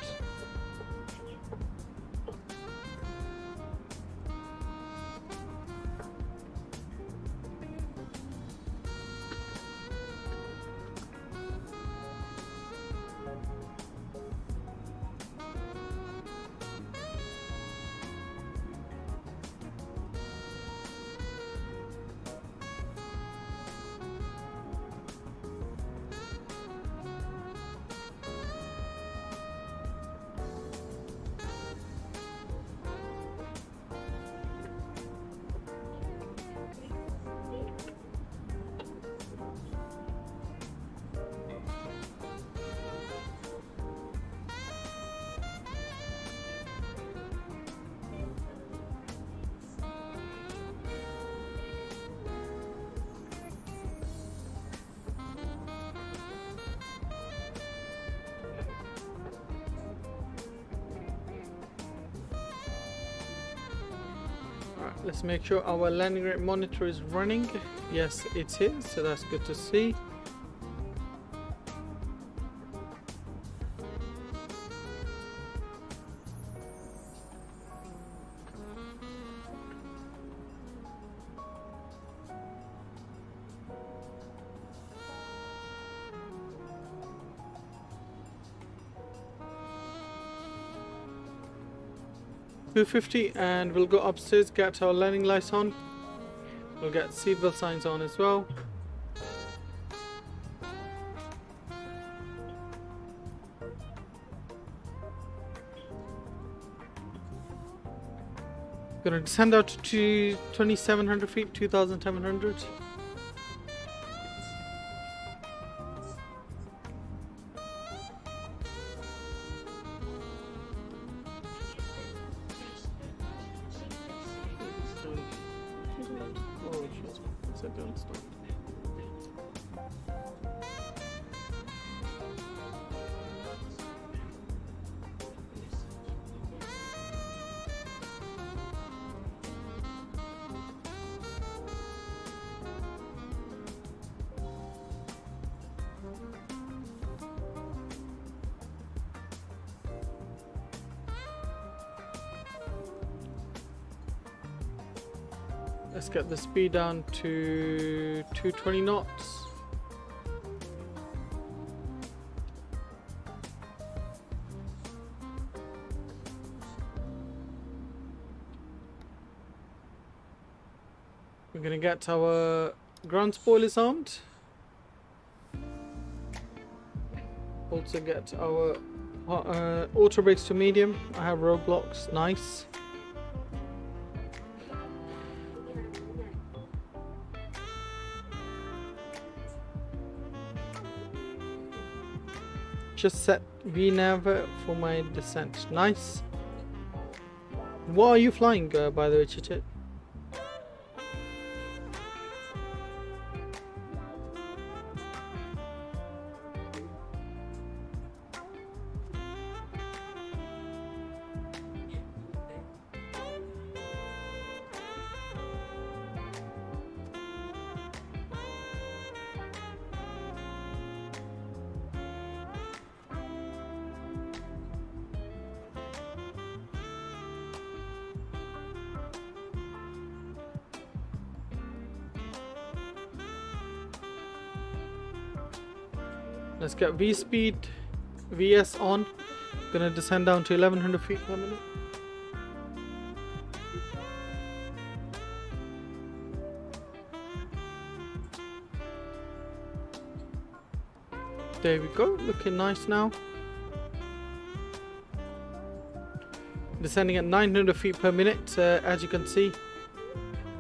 Let's make sure our landing rate monitor is running. Yes, it is, so that's good to see. $250, and we'll go upstairs, get our landing lights on. We'll get seatbelt signs on as well. Gonna descend out to 2,700 feet, 2,700. Let's get the speed down to 220 knots. We're gonna get our ground spoilers armed. Also get our auto brakes to medium. I have roadblocks, nice. Just set VNAV for my descent. Nice. What are you flying, by the way, Chit? Let's get V speed, VS on. Gonna descend down to 1100 feet per minute. There we go, looking nice now. Descending at 900 feet per minute, as you can see.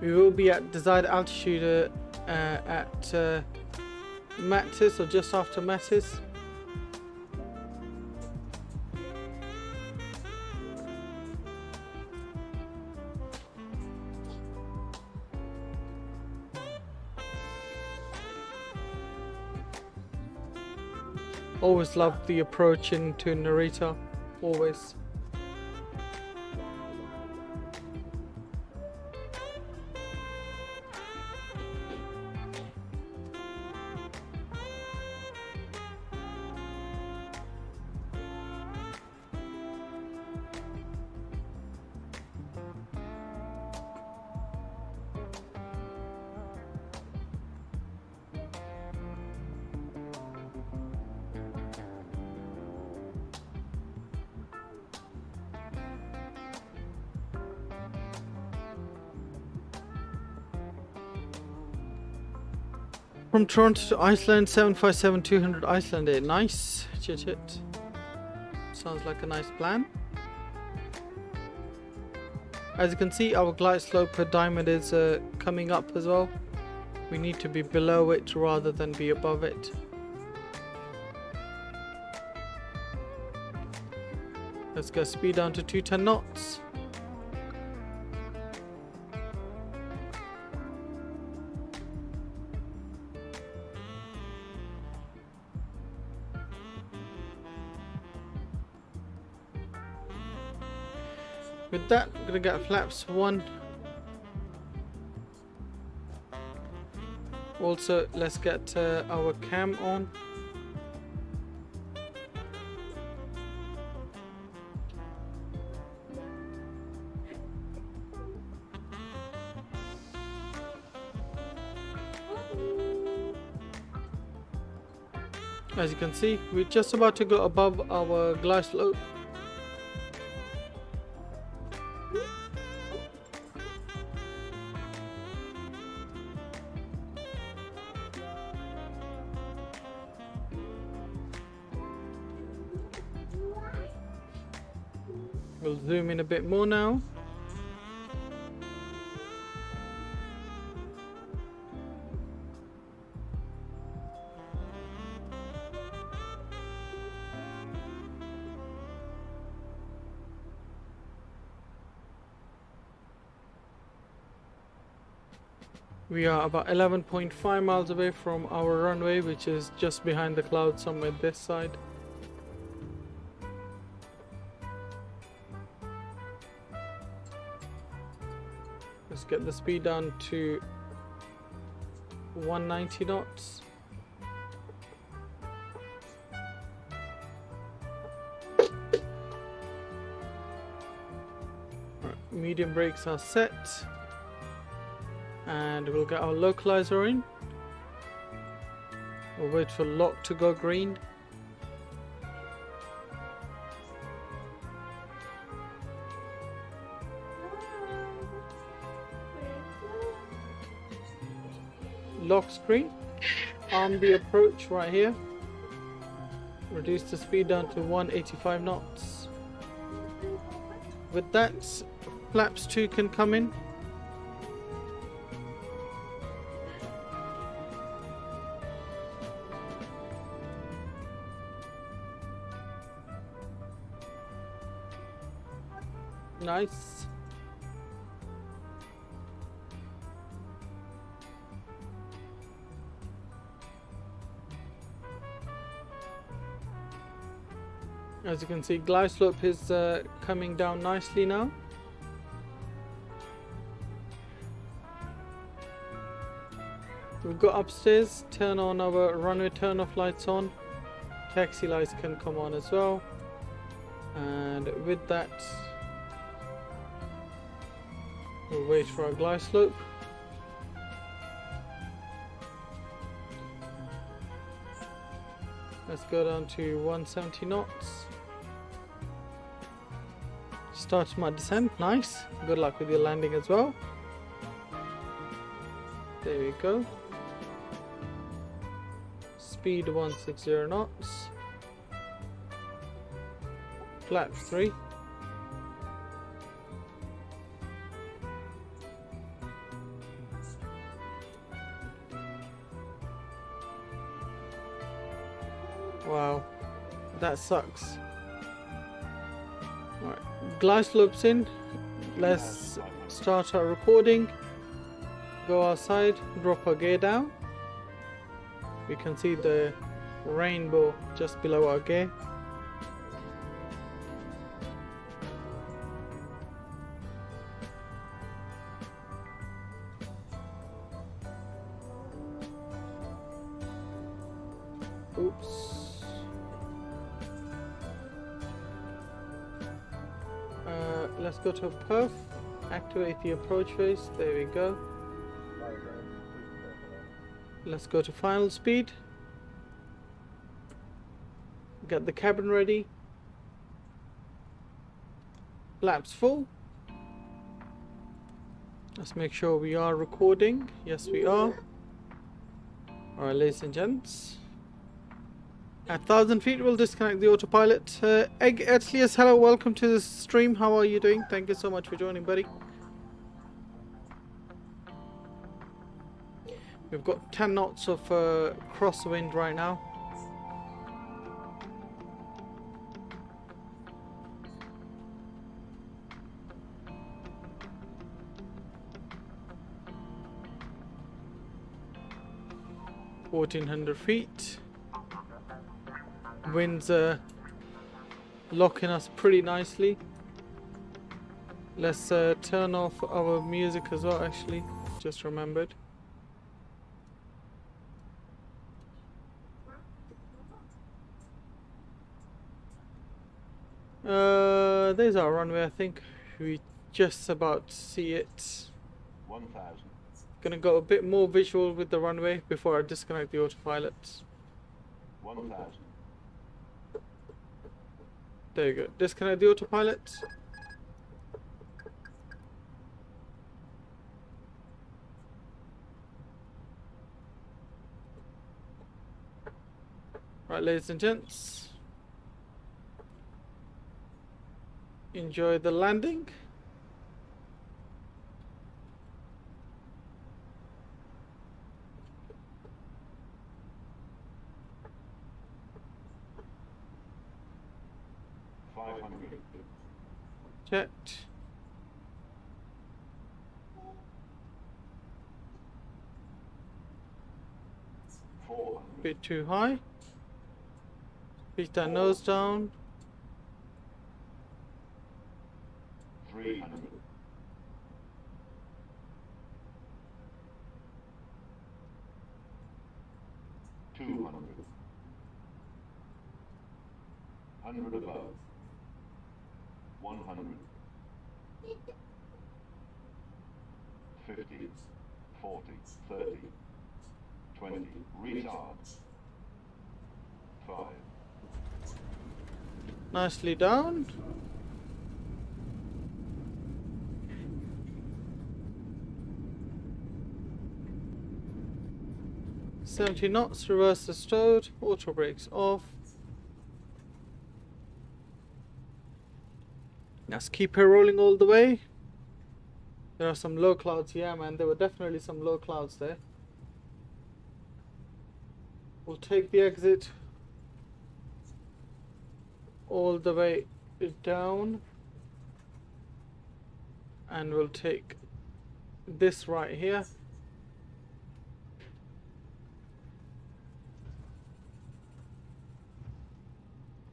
We will be at desired altitude at Mattis, or just after Mattis. Always love the approach into Narita, always. From Toronto to Iceland, 757-200 Iceland Air. Nice. Chit. Sounds like a nice plan. As you can see, our glide slope per diamond is coming up as well. We need to be below it rather than be above it. Let's get speed down to 210 knots. With that, I'm gonna get flaps 1. Also, let's get our cam on. As you can see, we're just about to go above our glide slope. We'll zoom in a bit more now. We are about 11.5 miles away from our runway, which is just behind the clouds somewhere this side. Let's get the speed down to 190 knots. Right, medium brakes are set. And we'll get our localizer in. We'll wait for lock to go green. Lock screen. Arm the approach right here. Reduce the speed down to 185 knots. With that, flaps 2 can come in. Nice. As you can see, glide slope is coming down nicely now. We'll go upstairs, turn on our runway turn off lights on. Taxi lights can come on as well. And with that, we'll wait for our glide slope. Let's go down to 170 knots. Start my descent. Nice. Good luck with your landing as well. There we go. Speed 160 knots. Flaps 3. Wow, that sucks. Alright, glide slopes in. Let's start our recording. Go outside, drop our gear down. We can see the rainbow just below our gear. Oops. Let's go to perf. Activate the approach phase. There we go. Let's go to final speed. Get the cabin ready. Flaps full. Let's make sure we are recording. Yes, we are. Alright, ladies and gents. At 1,000 feet, we'll disconnect the autopilot. Egg Etlius, hello, welcome to the stream. How are you doing? Thank you so much for joining, buddy. We've got 10 knots of crosswind right now. (1,400 feet). Winds are locking us pretty nicely. Let's turn off our music as well, actually. Just remembered. There's our runway, I think. We just about see it. 1,000. Gonna go a bit more visual with the runway before I disconnect the autopilot. 1,000. There you go. Disconnect the autopilot. Right, ladies and gents. Enjoy the landing. Checked. Bit too high. Pitch that nose down. 300. 200. 100 above. 100. 50, 40, 30, 20, retards. 5. Nicely down. $70 knots, reverse the stowed, auto brakes off. Let's keep her rolling all the way. There are some low clouds here, man. There were definitely some low clouds there. We'll take the exit all the way down. And we'll take this right here.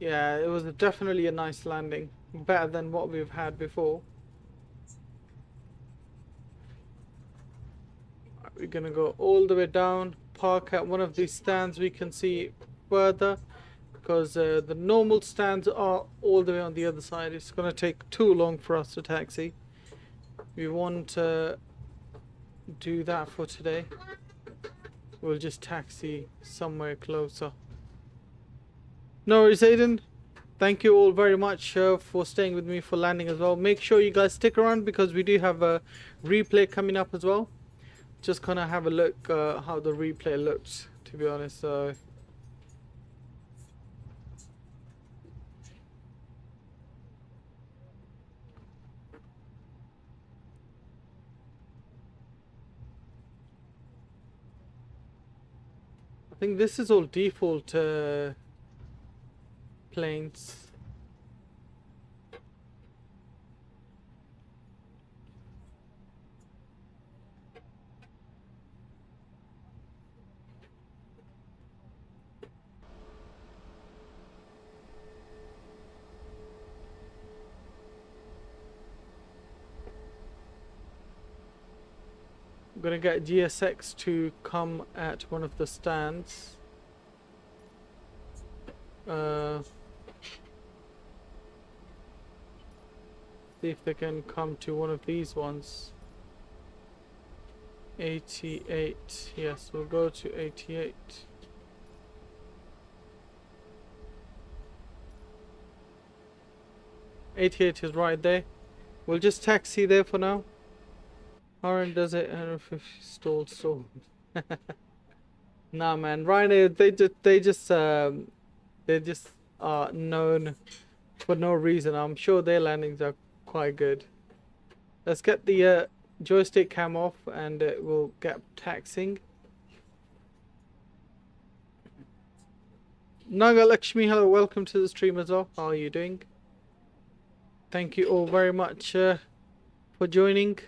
Yeah, it was definitely a nice landing. Better than what we've had before. We're gonna go all the way down, park at one of these stands we can see further, because the normal stands are all the way on the other side. It's gonna take too long for us to taxi. We won't do that for today. We'll just taxi somewhere closer. No worries, Aiden. Thank you all very much for staying with me for landing as well. Make sure you guys stick around because we do have a replay coming up as well. Just gonna have a look how the replay looks, to be honest. So I think this is all default planes. I'm gonna get GSX to come at one of the stands. See if they can come to one of these ones. 88. Yes, we'll go to 88. '88 is right there. We'll just taxi there for now. Aaron does it 150 stalled. Nah, man. Ryanair, they just are known for no reason. I'm sure their landings are quite good. Let's get the joystick cam off and we'll get taxing. Naga Lakshmi, hello, welcome to the stream as well. How are you doing? Thank you all very much for joining.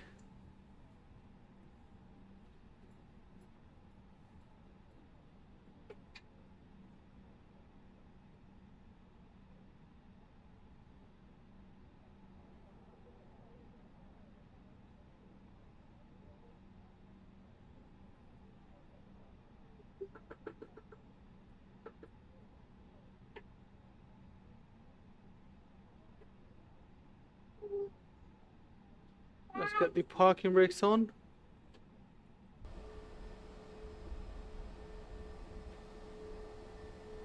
Let's get the parking brakes on.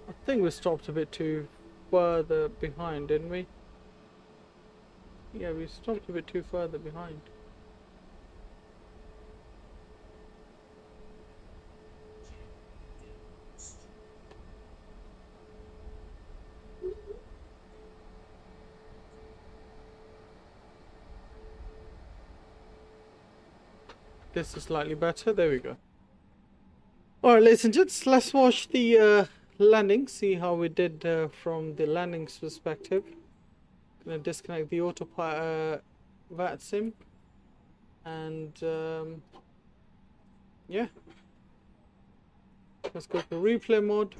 I think we stopped a bit too further behind, didn't we? Yeah, we stopped a bit too further behind. This is slightly better. There we go. Alright, ladies and gents, let's watch the landing, see how we did from the landing's perspective. Gonna disconnect the autopilot Vatsim, and yeah, let's go to replay mode.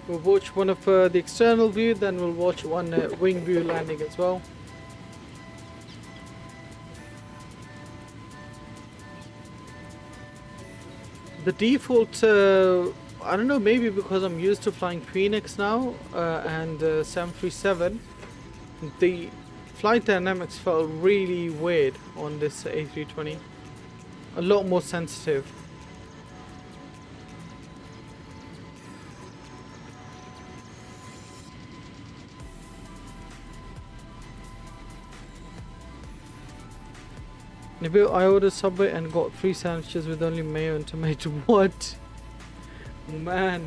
We'll watch one of the external view, then we'll watch one wing view landing as well. The default, I don't know, maybe because I'm used to flying Phoenix now and 737, the flight dynamics felt really weird on this A320. A lot more sensitive. Nabil, I ordered Subway and got 3 sandwiches with only mayo and tomato. What? Man,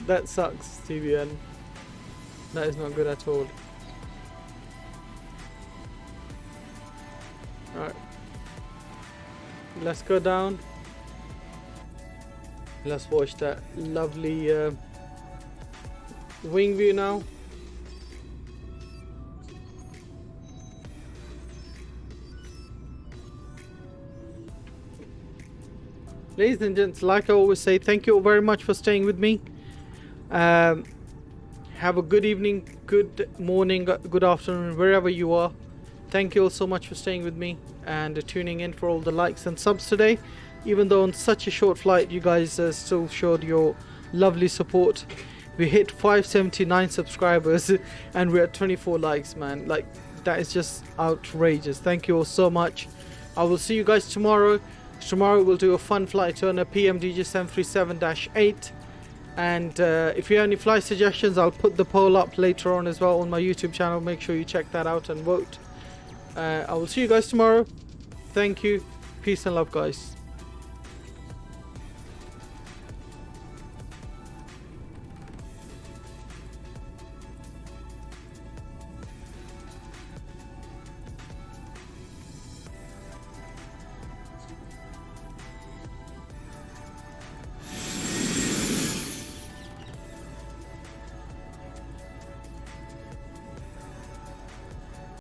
that sucks, TBN. That is not good at all. Alright. Let's go down. Let's watch that lovely wing view now. ladies and gents, like I always say, thank you all very much for staying with me. Have a good evening, good morning, good afternoon, wherever you are. Thank you all so much for staying with me and tuning in for all the likes and subs today. Even though on such a short flight, you guys still showed your lovely support. We hit 579 subscribers and we're at 24 likes, man. Like, that is just outrageous. Thank you all so much. I will see you guys tomorrow. Tomorrow we'll do a fun flight on a PMDG 737-8. And if you have any flight suggestions, I'll put the poll up later on as well on my YouTube channel. Make sure you check that out and vote. I will see you guys tomorrow. Thank you. Peace and love, guys.